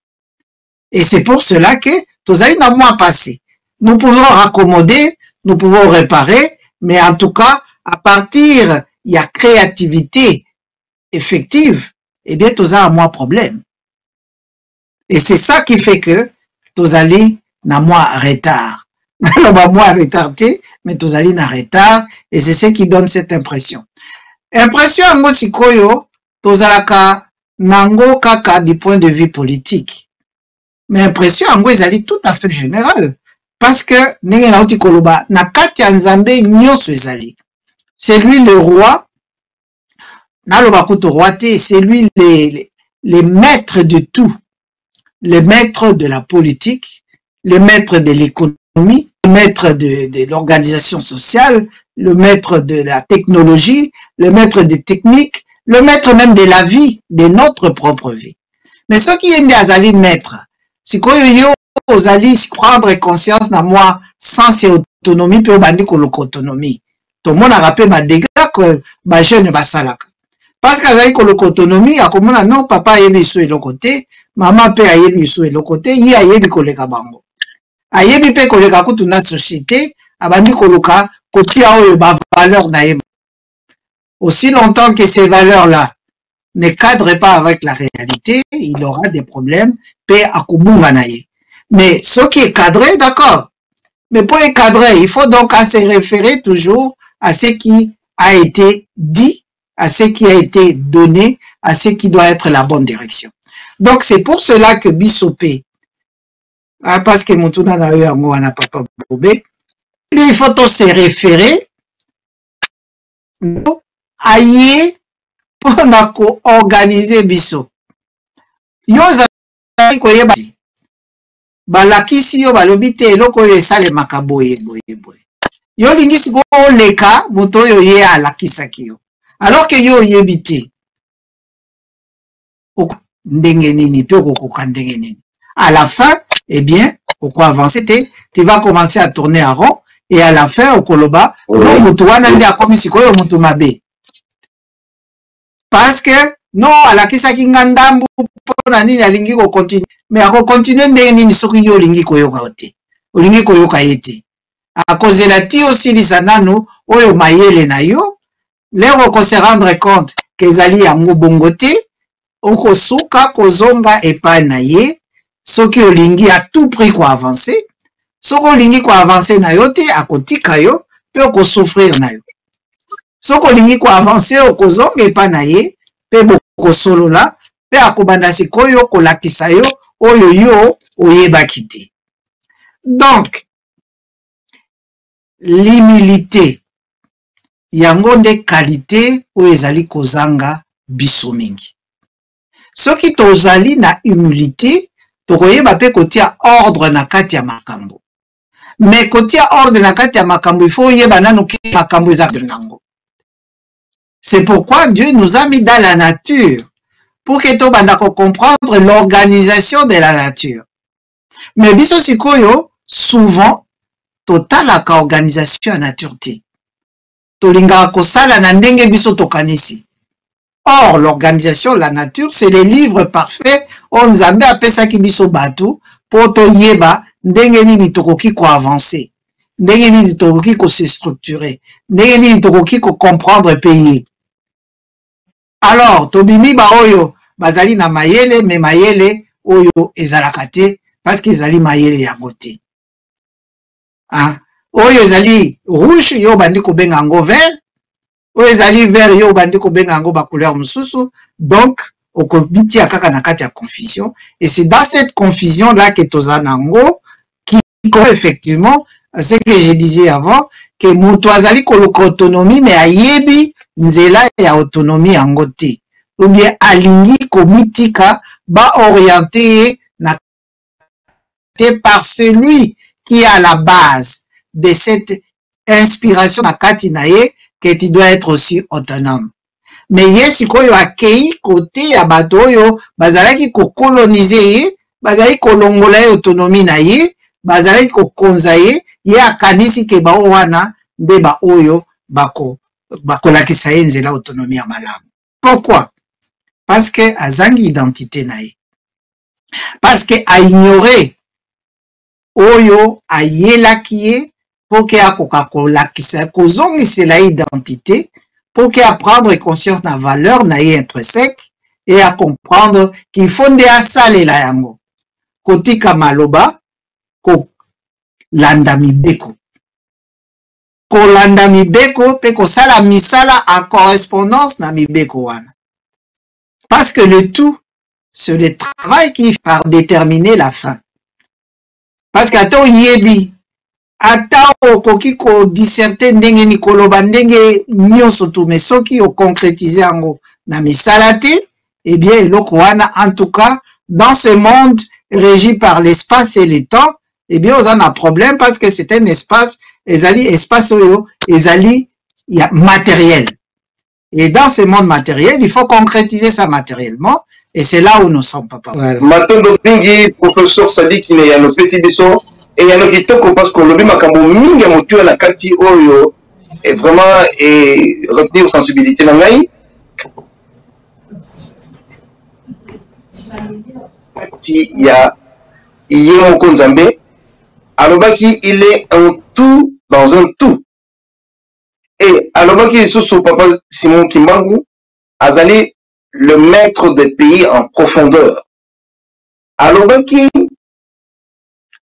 Et c'est pour cela que tous allez dans mois passé. Nous pouvons raccommoder, nous pouvons réparer, mais en tout cas, à partir, il y a créativité effective, et bien tous a moins problème. Et c'est ça qui fait que tous allez dans moins retard. On va moins retardé, mais tous allez dans retard, et c'est ce qui donne cette impression. Impression en mot sikoyo, tous allez nango kaka du point de vue politique. Mais impression en gros, ils allaient tout à fait général. Parce que, c'est lui le roi, c'est lui les maîtres de tout. Le maître de la politique, le maître de l'économie, le maître de l'organisation sociale, le maître de la technologie, le maître des techniques, le maître même de la vie, de notre propre vie. Mais ce qui est mis à Zali maître, si yo ozali prendre conscience na moi sans autonomie pe obandi ko autonomie to mona rappel ba dégâts que ba jeune ba salaka parce que azali ko autonomie akomona non papa yebi so et le côté maman pe ayebi so et le côté yi ayebi ko leka bango ayebi pe ko leka kutu na société abandi ko luka kotia oyo ba valeur na yeba aussi longtemps que ces valeurs là ne cadre pas avec la réalité, il aura des problèmes, mais ce qui est cadré, d'accord. Mais pour être cadré, il faut donc se référer toujours à ce qui a été dit, à ce qui a été donné, à ce qui doit être la bonne direction. Donc c'est pour cela que Bissopé, parce que mon tournant a eu un mot à papa Bobé, il faut se référer à y pour organiser Bisso. Yo zali koyeba balakisi yo balobi te eloko oyo esalemaka boye. Yo lingi siko oleka moto oyo ye alakisaki yo. Alors que yo oyebi te ndenge nini pe okokoka ndenge nini. À la fin, eh bien, oko avancer te, tu vas commencer à tourner en rond et à la fin okoloba no moto wana ndi akomi sikoyo moto mabe. Parce que non alakisaki nga ndambu mpona nini alingi ko continue mais ako continue ndenge nini soki yo olingi koyoka te. Olingi koyoka ye te. Akozela ti osilisa nanu oyo mayele na yo lero ko se rendre compte que ezali yango bongo te okosuka kozonga epai na ye soki olingi à tout prix ko avancer soki olingi ko avancer na yo te akotika yo pe okosouffrir na yo soki olingi ko avancer okozonga epai na ye pe bokosolola pe akobanda sikoyo kolakisa yo oyo yo oyebaki te. Donc l'humilité yango nde qualité oyo ezali kozanga biso mingi. Soki tozali na humilité tokoyeba pe kotia ordre na kati ya makambo. Mais kotia ordre na kati ya makambo il faut yeba nanu ke makambo ezali nango. C'est pourquoi Dieu nous a mis dans la nature pour que tobanda ko comprendre l'organisation de la nature. Mais biso sikoyo souvent totalaka organisation ya nature te. Tolingaka kosala na ndenge biso tokanisi. Or, l'organisation de la nature, c'est les livres parfaits on Nzambe apesaki biso batu po toyeba ndenge nini tokoki ko avancer. Ndenge nini tokoki ko se structurer. Ndenge nini tokoki ko comprendre pays. Alors, tobimi ba oyo bazali na mayele me mayele oyo ezalaka te parce que ezali mayele yango te. Ah, oyo ezali rouge yo bandi ko benga ngo vert. Oyo ezali vert yo bandi ko benga ngo ba couleur mususu. Donc okobiti akaka na kati ya confusion et c'est dans cette confusion là que tozanango qui effectivement ce que je disais avant que mutu azali koluka autonomie mais ayebi nzela ya autonomie yango te ou bien alingi komitika ba orienté na te par celui qui est à la base de cette inspiration na kati na ye que tu dois être aussi autonome. Mais yesi koyo akei côté ya bato oyo bazalaki ko coloniser ye, bazalaki kolongola ye autonomie na ye, bazalaki ko konza ye, ye akanisi ke ba wana nde ba oyo bakolakisa ye nzela autonomie ya malamu. Pourquoi? Parce que azangi identité na ye. Parce que a ignoré oyo ayelaki ye pour que akoka kolakisa kozongisela identité pour que apprendre conscience na valeur na ye intrinsèque et à comprendre qu'il faut nde asalela yango kotika maloba ko landa mibeko kolanda mibeko pe kosala misala en correspondance na mibeko wana parce que le tout c'est le travail qui va déterminer la fin parce que ata oyebi ata okoki ko discerter ndenge ni koloba ndenge nyonso tu mais soki o concrétiser yango na misala te eh bien eloko wana en tout cas dans ce monde régi par l'espace et le temps eh bien on a un problème parce que c'est un espace ezali espace oyo ezali ya matériel et dans ce monde matériel il faut concrétiser ça matériellement et c'est là où nous sommes papa. Voilà. Matondo mingi professeur Sadiki ne ya no pesi biso et il y a un kitoko parce que le makambo mingi ya motu na kati oyo et vraiment et retenir sensibilité na ngai kati ya yemo konzambe alobaki il est un tout dans un tout et alobaki sous papa Simon Kimbangu azali le maître des pays en profondeur alobaki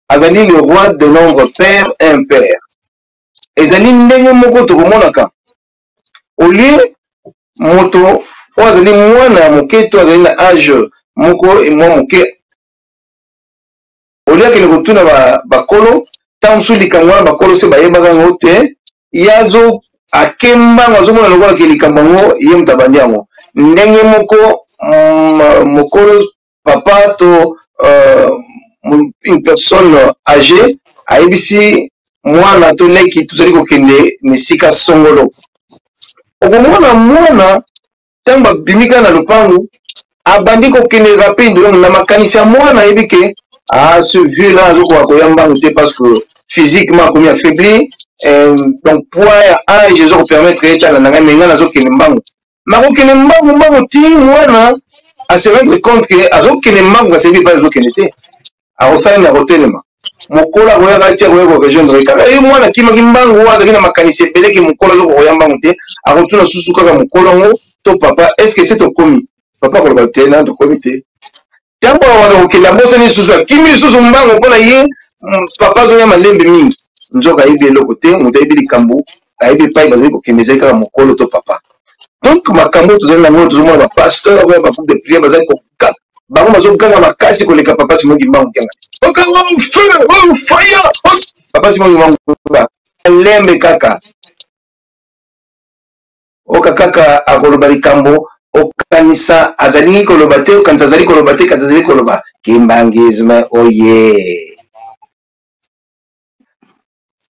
azali le roi de nombre père et impair. Ezali ndenge moko tokomonaka. Au lieu moto azali mwana moke to azali na âge moko et moi moke olia ke retourna ba kolo tant sur likambo ba kolo se ba yeba ngo te yazo akemba ngazomona lokola ke likambo ngo ye mutabandi yango ndenge moko mokolo papa to une personne âgée ayebisi mwana to leki tozali kokende mesika songolo okomona mwana ntango babimika na lopangu abandi kokende rapide donc na makanisi ya mwana ayebi ke ce vieux là azokoka koyambango te parce que physiquement akomi affaibli donc poids ya age ezokopermettre etala na ngai me ngai nazokende mbango nakokende mbango ti mwana ase rendre compte ke azokende mbango asebi epai azokende te akosali na kotelema mokolo akoyaka ti akoya korejoindre kaka ye mwana kimaki mbango azalaki na makanisi ebeleki mokolo azokokoya mbango te akotuna susu kaka mokolo yango to papa estce se tokomi papa akoloba te na tokomi te ntango awana kokende abosani lisusu akimi lisusu mbango mpona ye papa azoya malembe mingi nzoka ayebi eloko te moto ayebi likambo ayebi epai bazali kokende ezali kaka mokolo to papa donc makambo tozali nango tozomona bapasteur oya bagroupe de priere bazali koka bango bazoganga makasi koleka papa simongi mbango kenga okanga feu fire papa simongi mbango lembe kaka oka kaka akoloba likambo okanisa azali koloba te okanisa azali koloba te kati azali koloba kimbangisme oye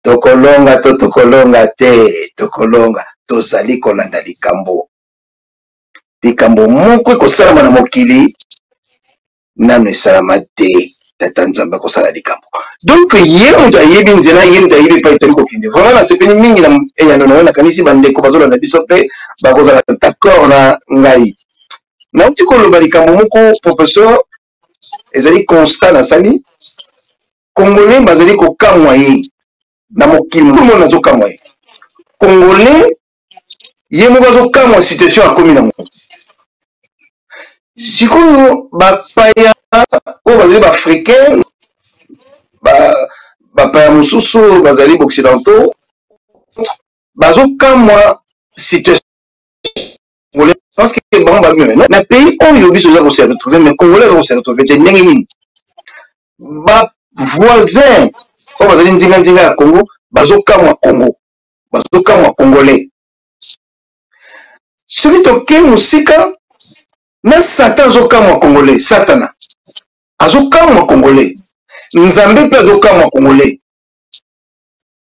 tokolonga to tokolonga te tokolonga tozali kolanda likambo moko ekosalama na mokili nano esalama te tata nzambe akosala likambo donc ye moto ayebi nzela ye moto ayebi epai toli kokende vraiment nasepeli mingi na eyano na yo nakanisi bandeko bazolanda biso mpe bakozala d'accord na ngai nauti koloba likambo moko professeur ezali constat nasali congolais bazali kokamwa ye na mokili mono azokamwa ye congolais ye moko azokamwa situation akomi nango sikoyo bapaya oyo bazali baafricain bapaya mosusu bazali baoccidentaux bazokamwa situation parce que bango babimi na pays oyo biso oza kose retrouve mais congolais aza kose retrouve te ndenge nini bavoisin oyo bazali ndinga ya congo bazokamwa congo bazokamwa congolais soki toke mosika na satan azokamwa congolais satana azokamwa congolais nzambe mpe azokamwa congolais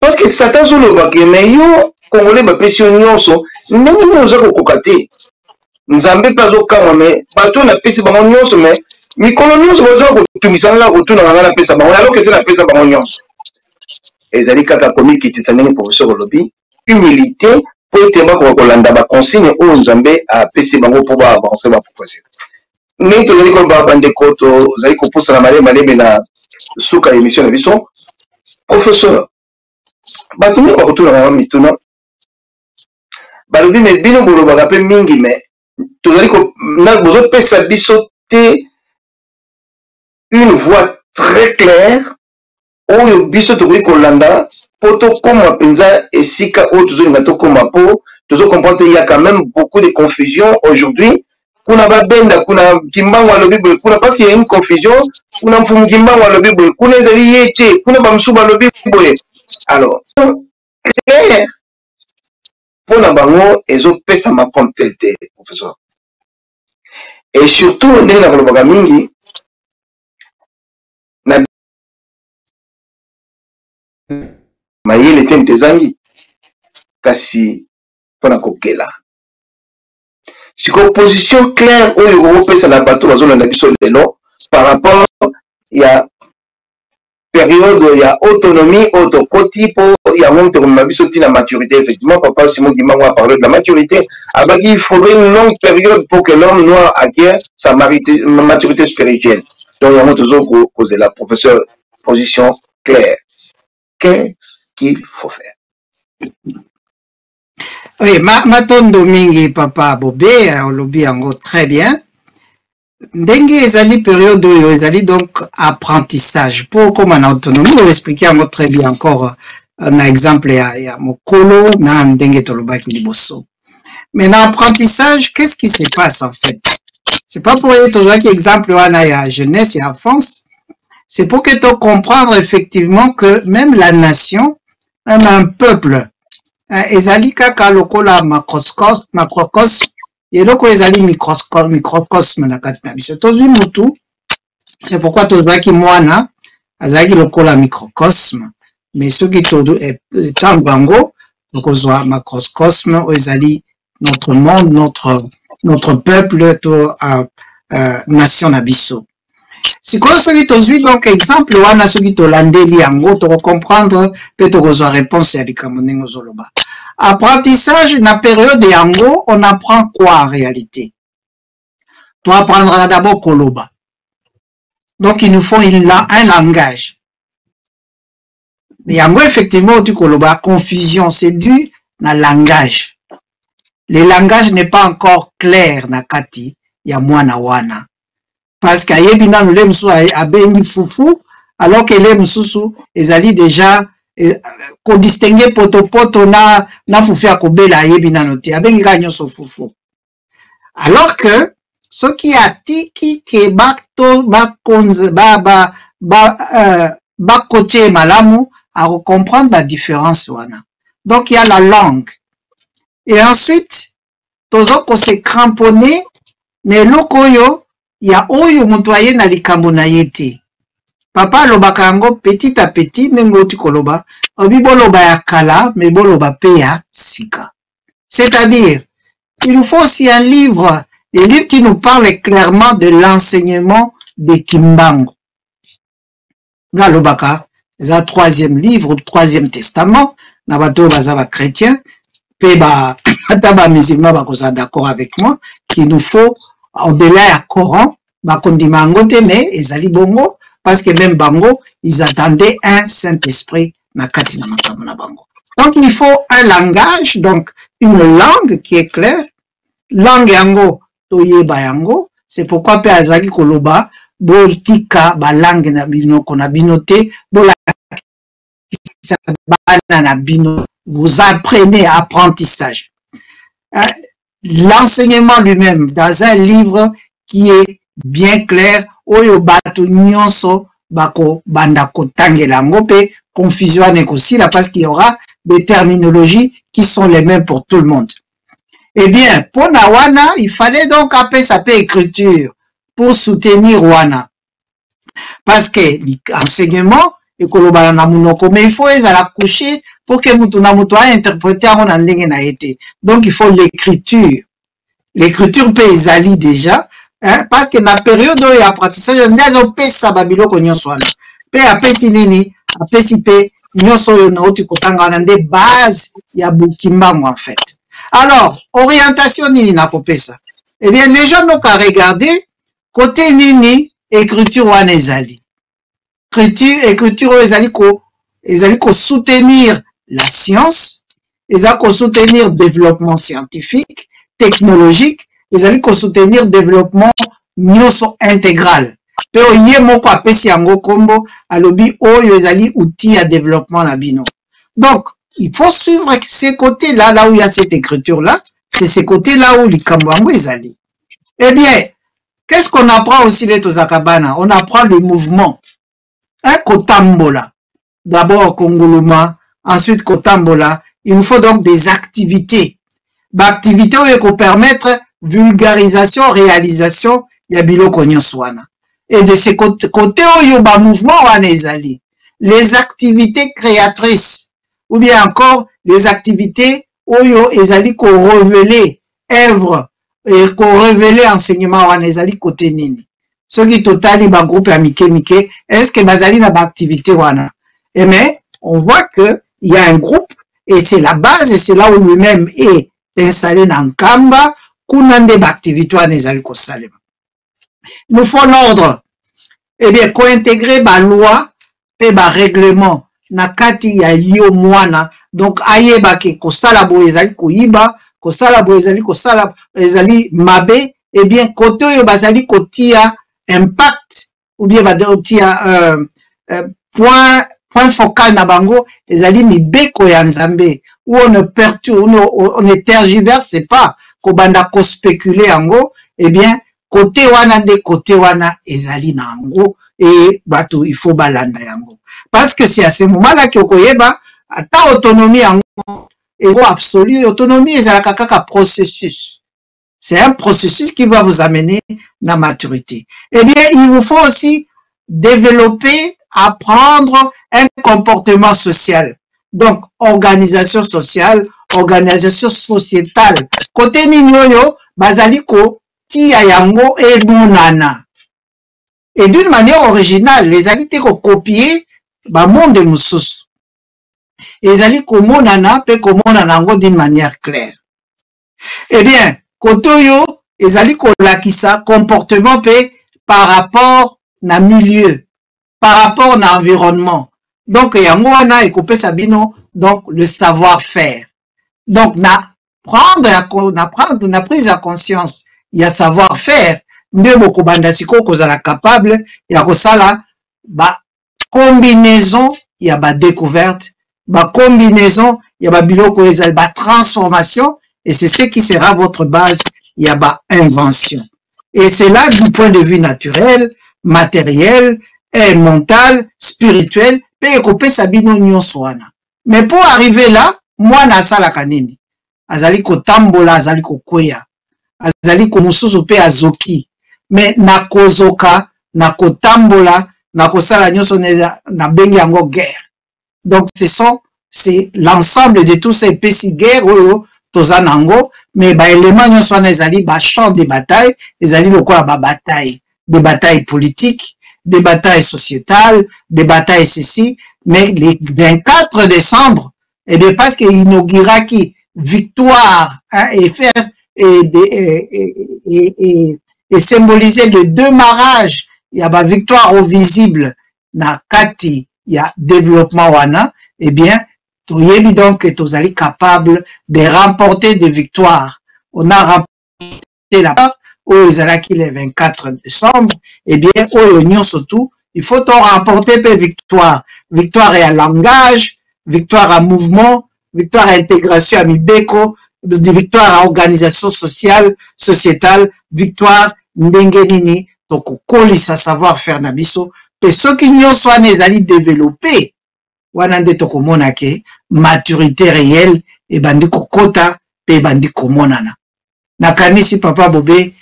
parce que satan azolobaki me yo congolais bapesi yo nyonso ndenge nini oza kokoka te nzambe mpe azokamwa me bato napesi bango nyonso me mikolo nyonso bazoka kotumisanga kotunanga nga napesa bango aloke ese napesa bango nyonso ezali kaka komikitisa ndenge professeur olobi humilité po ete bakoka kolanda baconsigne oyo nzambe apesi bango mpo baavance baprogrese ndenge tozali koloba bandeko tozali kopusana malembe na suka ya émission na biso professeur bato mingi bakotunanga mituna balobi me bino bolobaka mpe mingi me tozali bozopesa biso te une voix très claire oyo biso tokoki kolanda po tokoma mpenza esika oyo tozolinga tokoma mpo tozocomprendre te il y a quand même beaucoup de confusion aujourd'hui kuna babenda kuna kimbango alobi boye kuna parce qu'il y a une confusion kuna mfumu kimbango alobi boye kuna ezali ye te kuna bamosusu balobi boye alors clair mpo na bango ezopesama comme tel te professeur et surtout ndenge na kolobaka mingi na mayele te moto ezangi kasi mpona kokela sikoyo position claire oyo okopesa na bato bazolanda biso lelo par rapport ya période ya autonomie oyo tokoti mpo yango moto komema biso ntina maturité effectivement papa Simon Kimbangu a parlé de la maturité abaki il faudrait une longue période pour que l'homme noir acquiert sa maturité spirituelle donc yango tozokozela professeur position claire qu'est-ce qu'il faut faire? Oui, matondo mingi papa Bobé olobi yango très bien. Ndenge ezali période oyo ezali donc apprentissage pour comme na autonomie ou expliquer yango très bien encore un exemple ya mokolo na ndenge tolobaki liboso. Mais dans l'apprentissage, qu'est-ce qui se passe en fait? C'est pas pour être un exemple wana ya jeunesse et enfance. C'est pour que tu comprendre effectivement que même la nation, même un peuple, ezali kaka lokola macrocosme, et loko ezali microcosme na kati na biso. Tozui mutu, c'est pourquoi tozaki mwana, azali lokola microcosme, mais ceux qui todu tant bango, lokozwa macrocosme, ezali notre monde, notre peuple, nation na biso. Si quoi ce qui tozui donc exemple wana ce qui tolandeli yango to comprendre peut to kozwa réponse ya likamonengo zoloba. Apprentissage na période yango on apprend quoi en réalité? Tu apprendras d'abord koloba. Donc il nous faut un langage. Yango effectivement tu koloba confusion c'est dû na langage. Le langage n'est pas encore clair na kati ya mwana wana. Parce qu'ayebi nanu le musu abengi fufu, alors que le mususu ezali déjà ko distinguer poto na fufu ya kobela ayebi nanu te abengi ka nyonso fufu. Alors que ce qui atiki ke bakto bakonze ba côté malamu à comprendre la différence wana. Donc il y a la langue. Et ensuite tozo ko se cramponner mais lokoyo il y a oyo mutoye na likambo na yete. Papa lobaka yango petit à petit nengo tikoloba obi boloba ya kala mais boloba pe ya sika. C'est-à-dire il nous faut aussi un livre qui nous parle clairement de l'enseignement de Kimbangu. Nga lobaka za troisième livre, troisième testament na bato bazaba chrétien pe ba ata ba musulman ba koza d'accord avec moi qu'il nous faut au-delà ya Coran, bakondima ngote mais ezali bongo parce que même bango ils attendaient un Saint-Esprit na kati na makambo na bango. Donc il faut un langage, donc une langue qui est claire. Langue yango toyeba yango, c'est pourquoi pe azaki koloba boltika ba langue na bino kona binote bola na bino. Vous apprenez apprentissage. L'enseignement lui-même dans un livre qui est bien clair, oyo batu nyonso bako banda kotangela ngope confusion négocie là parce qu'il y aura des terminologies qui sont les mêmes pour tout le monde. Eh bien, pour Nawana, il fallait donc appeler sa écriture pour soutenir Wana. Parce que l'enseignement, et kolobala na munoko, mais il faut les la coucher pour que mutu na mutu a interprété à mon andenge na été. Donc il faut l'écriture. L'écriture peut ezali déjà, hein, parce que la période où il y a apprentissage, on a un sa babilo ko nyonso wana. Pe apesi nini, apesi pe nyonso yo na oti kotanga na nde base ya bukimbango en fait. Alors, orientation nini na popesa. Eh bien, les gens n'ont qu'à regarder côté nini écriture wana ezali. Écriture ezali ko soutenir la science, ezali ko soutenir développement scientifique, technologique, ezali ko soutenir développement nyonso intégral. Pe oye moko apesi yango kombo alobi oyo ezali outil ya développement na bino. Donc, il faut suivre ces côtés-là, là où il y a cette écriture-là, c'est ces côtés-là où likambo yango ezali. Eh bien, qu'est-ce qu'on apprend aussi les Tozakabana? On apprend le mouvement. Hein, Kotambola. D'abord Kongoluma, ensuite Kotambola. Il nous faut donc des activités. Activités où il faut permettre vulgarisation, réalisation, yabilo konyoswana. Et de ces côtés où il y a un mouvement wanezali. Les activités créatrices, ou bien encore les activités où il y a ko révéler œuvre et ko révéler enseignement wanezali côté nini. Ce qui totali ba groupe ya mike, est-ce que bazali na ba activité wana? Et mais, on voit que il y a un groupe, et c'est la base, et c'est là où lui-même est installé dans Kamba, kunande ba activité wana ezali ko salema. Il nous faut l'ordre. Eh bien, co-intégrer ba loi, pe ba règlement, na kati ya yo mwana, donc ayeba ke ko sala bo ezali ko yiba, ko sala bo ezali ko sala ezali mabe, eh bien, côté yo bazali ko tia impact, ou bien tia point focal na bango, ezali mibeko ya nzambe, où on ne perturbe, on ne tergiverse pas, ko banda ko spéculer ango, eh bien, côté wana nde côté wana ezali na yango et bato il faut balanda yango parce que c'est à ce moment là que okoyeba ata autonomie yango est absolue. Autonomie ezalaka kaka processus. C'est un processus qui va vous amener la maturité. Eh bien, il vous faut aussi développer, apprendre un comportement social. Donc, organisation sociale, organisation sociétale. Côté ninyoyo, bazaliko, tia yango et monana. Et d'une manière originale, les alités qu'on copier, ba monde moussous. Les alités qu'on monana, peut qu'on monana d'une manière claire. Eh bien, kotoyo, ezali kolakisa comportement pe par rapport na milieu, par rapport na environnement. Donc, yango wana ekope sabino, donc le savoir-faire. Donc, na prise à conscience, il y a savoir-faire, nde boko banda siko kozala capable, ya kosala ba combinaison, il y a ba découverte, ba combinaison, il y a ba biloko ezali ba transformation. Et c'est ce qui sera votre base, il y a ba invention. Et c'est là du point de vue naturel, matériel, et mental, spirituel, pe ekope sabino nyonso wana. Mais pour arriver là, moi na sala kanini. Azali ko tambola, azali ko kweya. Azali ko mususu pe azoki. Mais na kozoka, na ko tambola, na ko sala nyonso na bengi yango guerre. Donc c'est l'ensemble de tous ces petits guerres tozanango, mais ba élément nyonso wana ezali ba champ de bataille, ezali lokola ba bataille, des batailles politiques, des batailles sociétales, des batailles ceci, mais les 24 décembre, et bien parce qu'il inaugura qui victoire, hein, et faire et symboliser le démarrage, il y a ba victoire au visible na kati, il y a développement wana, et bien toyebi donc que tu es capable de remporter des victoires. On a remporté la part où ils allaient le 24 décembre. Eh bien, où surtout, il faut remporter des victoires. Victoire à langage, victoire à mouvement, victoire à intégration à Mibeko, victoire à organisation sociale, sociétale, victoire ndengenini, donc kolisa savoir-faire nabiso. Et ceux qui n'y sont les alliés développés, wana nde tokomona ke maturité réelle et bandi kokota pe bandi komonana. Nakanisi papa Bobe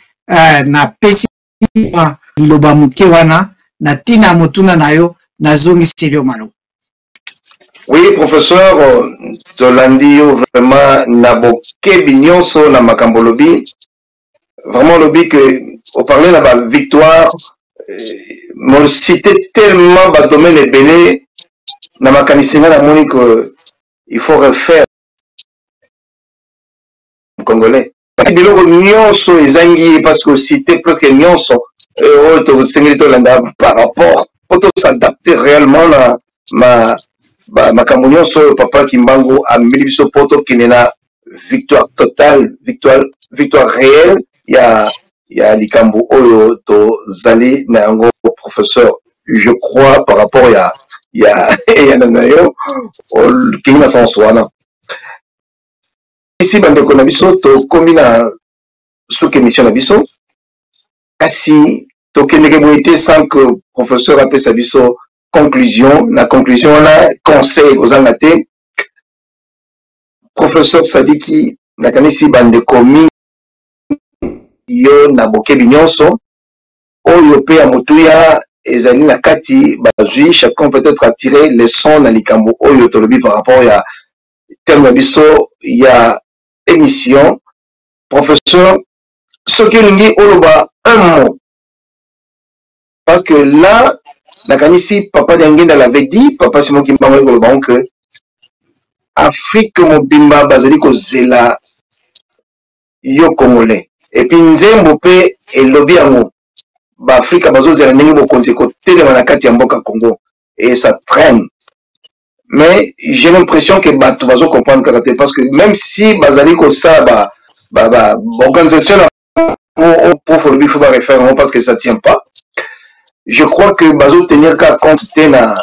na pesi loba muke wana na tina motuna nayo na zongi stelio malo. Oui, professeur, Zolandi vraiment na bokebi nyonso na makambo lobi. Vraiment lobi que au parler de la victoire, mon cité tellement ba domaine ebele. Na makanisina na moni que il faut refaire congolais. Biloko nyonso ezangi parce que cité presque nyonso to sengeli to landa par rapport pour s'adapter réellement na makambo nyonso papa Kimbangu a mili biso poto kinena victoire totale, victoire réelle ya likambo oyo to zali na yango professeur. Je crois par rapport il y a nanayo qui na sens wana ici bande ko na biso to combina sous émission na biso kasi to keneke boité sans que professeur appelle sa biso conclusion na conclusion na conseil aux angate professeur Sadiki na kanisi bande komi yo na bokebi nyonso oyo pe ya motuya ezali na kati bazui chacun peut-être attirer les sons na likambo oyo tolobi par rapport ya terme biso ya émission professeur soki olingi oloba un mot parce que là nakanisi papa Diangenda l'avait dit papa Simon Kimbangu oloba que Afrique mobimba bazali kozela yo congolais et puis nzembo pe elobi yango ba Afrique bazozela ndenge bokonzi kotelema na kati ya mboka Congo et ça traîne mais j'ai l'impression que bato bazo comprendre karaté parce que même si bazali ko ça organisation pour le faut pas refaire parce que ça tient pas je crois que bazo tenir compte tena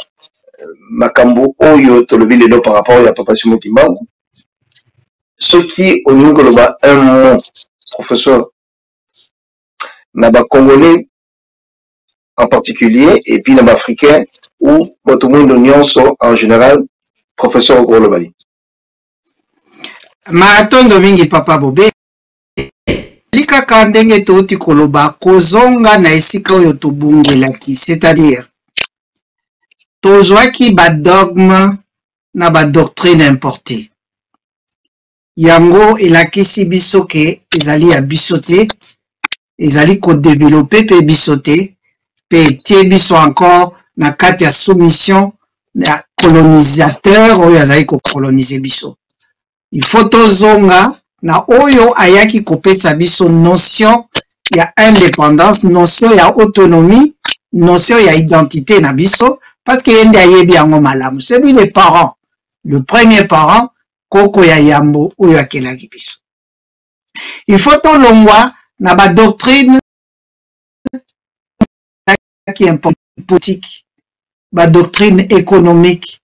makambo oyo tolobi lelo par rapport à papa Simon Kimbangu ce qui au niveau global un mot professeur na ba Congolais en particulier et puis na ba Africains ou tout le monde nyonso en général, professeur Olobali. Matondo mingi papa Bobe. Likaka ndenge toti koloba kozonga na esika oyo tobungelaki, c'est-à-dire tozwaki ba dogme na ba doctrine importée. Yango elakisi biso ke ezali ya biso te, ezali ko développer pe biso te, pe tie biso encore na kati ya soumission ya colonisateur oyo azali ko coloniser biso. Il faut tozonga na oyo ayaki kopesa biso notion ya indépendance, notion ya autonomie, notion ya identité na biso, parce que yende ayebi yango malamu. C'est lui le parent, le premier parent, koko ya yambo oyo akelaki biso. Il faut tolongwa na ba doctrine qui est politique, ba doctrine économique,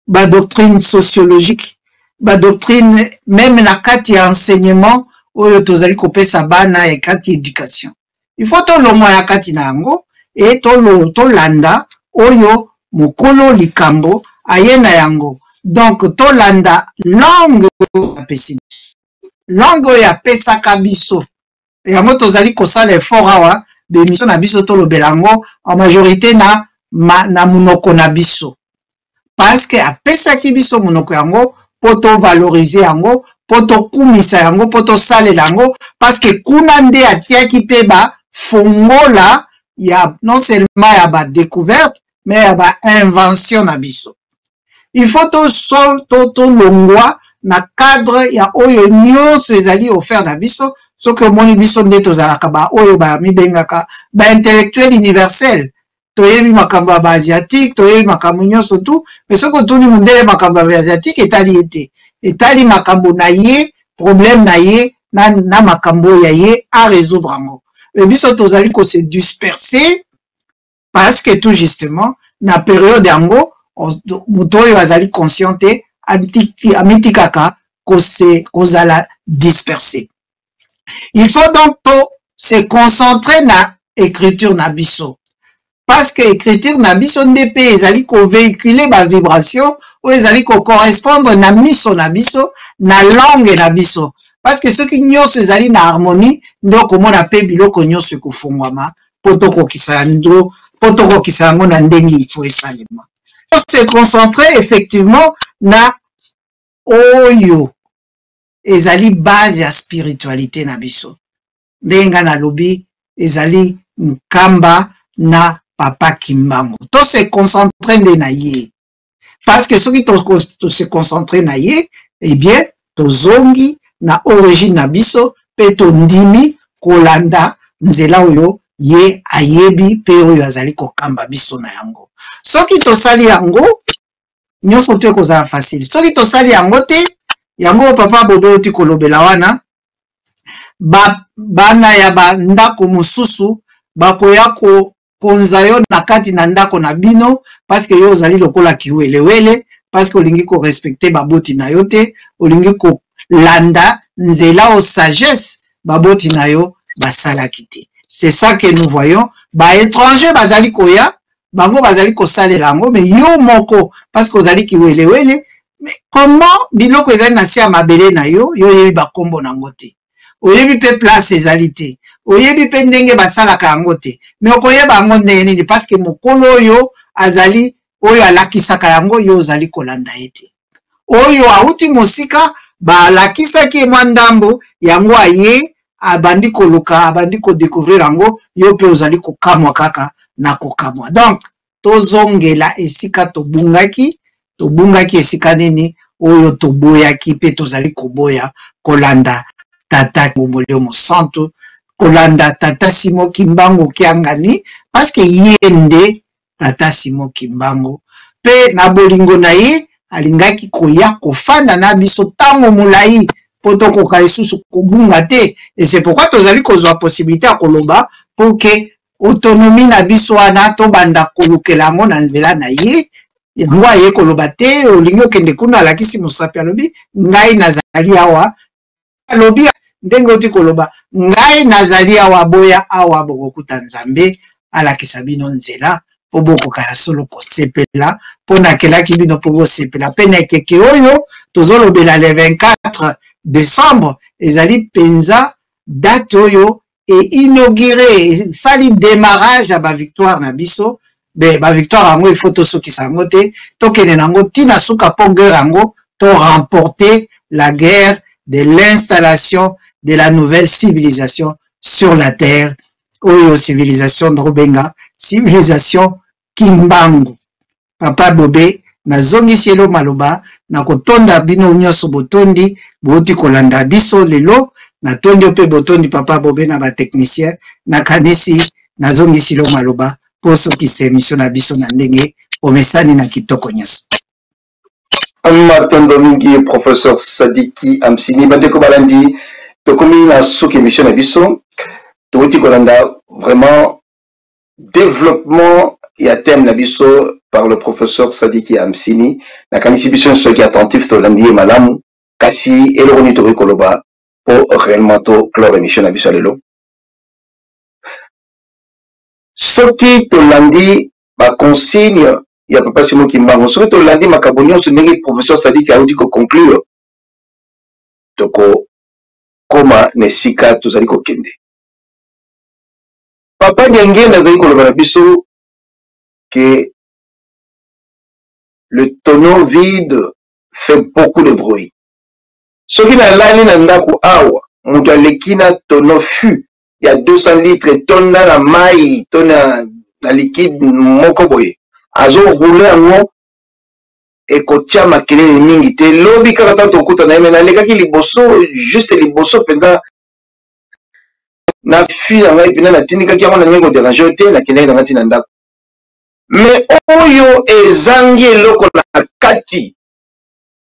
ba doctrine sociologique, ba doctrine même na kati ya enseignement oyo tozali kopesa bana ya kati éducation. Il faut tolongwa na kati na yango et tolanda oyo mokolo likambo ayena yango. Donc tolanda langue apesi, langue ya pesa kabiso. Yango tozali kosala effort awa de mission na biso tolobelango en majorité na munoko na biso. Parce que apesa ki biso munoko yango poto valoriser yango, poto kumisa yango, poto sale yango, parce que kuna nde atiaki pe ba fongola ya non seulement ya ba découverte mais ya ba invention na biso. Il faut to longwa na cadre ya oyo nyonso ezali offert na biso, so que moni biso nde tozalaka ba oyo ba mibengaka ba intellectuel universel. Toyebi makambo ba asiatique, toyebi makambo nyonso tout, mais soko tuni mundele makambo ba asiatique etali ete. Etali makambo na ye, problème na ye, na makambo ya ye à résoudre ango. Mais biso tozali ko se disperser parce que tout justement na période ango muto oyo azali consciente amitikaka kozala disperser. Il faut donc se concentrer na écriture na biso. Parce que écriture na biso nde pe ezali ko véhiculer ba vibration ou ezali ko correspondre na miso na biso, na langue na biso. Parce que ceux qui nyonso ezali na harmonie ndoko mona pe biloko nyonso ekofungwama potoko kisando, potoko kisango na ndenge il faut esalema. Se concentrer effectivement na oyo ezali base ya spiritualité na biso. Ndenga na lobi ezali mkamba na papa Kimbangu. To se concentrer nde na ye. Parce que ceux qui se concentrer na ye, eh bien, to zongi na origine na biso, pe to ndimi kolanda nzela oyo ye ayebi pe oyo azali kokamba biso na yango. Soki tosali yango nyonso te kozala facile. Soki tosali yango te, yango papa Bobe oti kolobela wana bana ya ba ndako mosusu bakoya konza yo na kati na ndako na bino parce que yo ozali lokola kiwelewele, parce que olingi ko respecter baboti na yo te, olingi ko landa nzela o sagesse baboti na yo basalaki te. C'est ça que nous voyons. Ba étranger bazali koya, bango bazali kosalela yango, mais yo moko parce que ozali kiwelewele, mais comment biloko ezali na se ya mabele na yo, yo yebi bakombo nango te. Oyebi pe place ezali te. Oyebi pe ndenge basalaka yango te. Mais okoyeba yango ndenge nini parce que mokolo oyo azali oyo alakisaka yango yo ozali kolanda ete. Oyo auti mosika balakisaki mwa ndambo yango aye abandi koluka, abandi ko découvrir yango, yo pe ozali kokamwa kaka na kokamwa. Donc tozongela esika tobungaki esika nini oyo toboyaki pe tozali koboya kolanda tata Momolio Mosantu, kolanda tata Simon Kimbangu Kiangani, parce que yende tata Simon Kimbangu pe na bolingo na ye alingaki koya kofanda na biso tango mulai poto koka lisusu kobunga te. Et c'est pourquoi tozali kozwa possibilité ya koloba pour que autonomie na biso wana to banda kolukela yango na nzela na ye yango aye koloba te olingi okende kuna alakisi mosapi alobi ngai nazali awa alobi ndenge oti koloba ngai nazali awa boya awa bokokuta nzambe alakisa bino nzela po bokoka ya solo kosepela po nakelaki bino po bosepela pe na ekeke oyo tozolobela le 24 décembre ezali penza date oyo e inauguré sali démarrage ya ba victoire na biso be ba victoire yango il faut tosokisa yango te tokende nango tina suka po guerre yango to remporter la guerre de l'installation de la nouvelle civilisation sur la terre oyo civilisation ndobenga civilisation kimbangu. Papa Bobe nazongisi elo maloba na kotonda bino nyonso botondi boti kolanda biso lelo na tondi ope botondi Papa Bobe na ba technicien na kanisi nazongisi elo maloba poso kise émission na biso na ndenge omesani na kitoko nyonso. Matondo mingi professeur Sadiki Amsini bandeko balandi tokomi na soki émission na biso toti kolanda vraiment développement ya thème na biso par le professeur Sadiki Amsini na kanisi biso so ki attentif to landi malamu kasi eloko ni to koloba pour réellement to clore émission na biso lelo soki to landi ba consigne ya papa Simon Kimbangu soki to landi makabonyo so ndenge professeur Sadiki audi ko conclure toko koma nesika tozali ko kende papa Nyenge nazali koloba na biso que le tonneau vide fait beaucoup de bruit. Ce qui n'a l'année n'a ndako awa, mutu aleki na tonneau fût, il y a 200 litres, tonne na maï, tonne na liquide moko boye. Azo roule ango et kotia makelele mingi te lobi kaka tanto kuta na yeme na lekaki liboso juste liboso penda na fût na ngai pena na tindika ki na ngai ko déranger te na kende na ngati na ndako. Mais oyo ezangi eloko na kati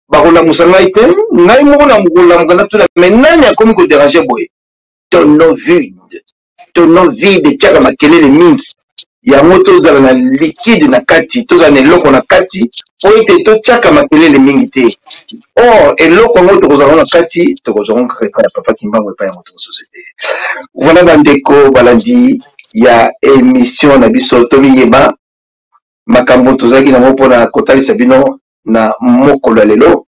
bakola musangai te ngai moko na mukola mukana tuna mais nani akomi ko déranger boye tonneau vide tiaka makelele mingi yango tozala na liquide na kati tozala na eloko na kati po ete totiaka makelele mingi te or eloko yango tokozala na kati tokozala kaka epai ya papa Kimbangu epai yango tokosociété wana bandeko balandi ya émission na biso tomiyeba makambo tozalaki nango mpona kotalisa bino na mokolo ya lelo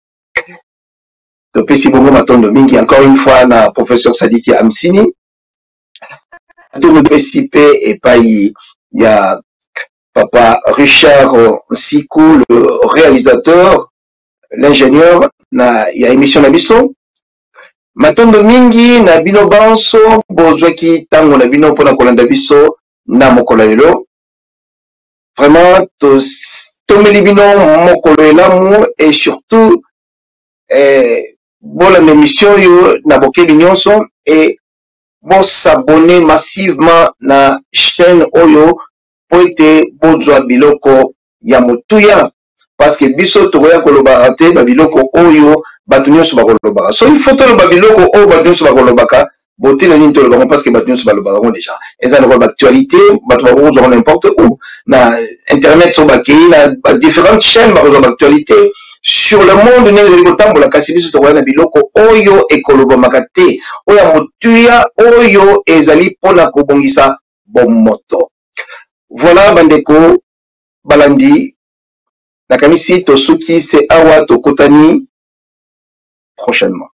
topesi bongo matondo mingi encore une fois na professeur Sadiki Amsini topesi mpe epai ya papa Richard Nsiku le réalisateur l'ingénieur na ya émission na biso matondo mingi na bino banso bozwaki ntango na bino mpona kolanda biso na mokolo ya lelo vraiment tomeli bino mokolo elamu et surtout bolanda émission yo na bokeli nyonso et bon s'abonner massivement na chaîne oyo po ete bozwa biloko ya motuya parce que biso tokoya kolobaka te babiloko oyo bato nyonso bakolobaka so il faut toloba biloko oyo bato nyonso bakolobaka botina nini tolobango parce que bato nyonso balobaka déjà eza lokola baactualité bato bakozwaka n'importe où na internet so bakei na différentes chaînes bakozwa baactualité sur le monde ndenge ezali kotambola kasi biso tokoya na biloko oyo ekolobamaka te oyo ya motuya oyo ezali mpona kobongisa bomoto voilà bandeko balandi nakanisi tosuki se awa tokutani prochainement.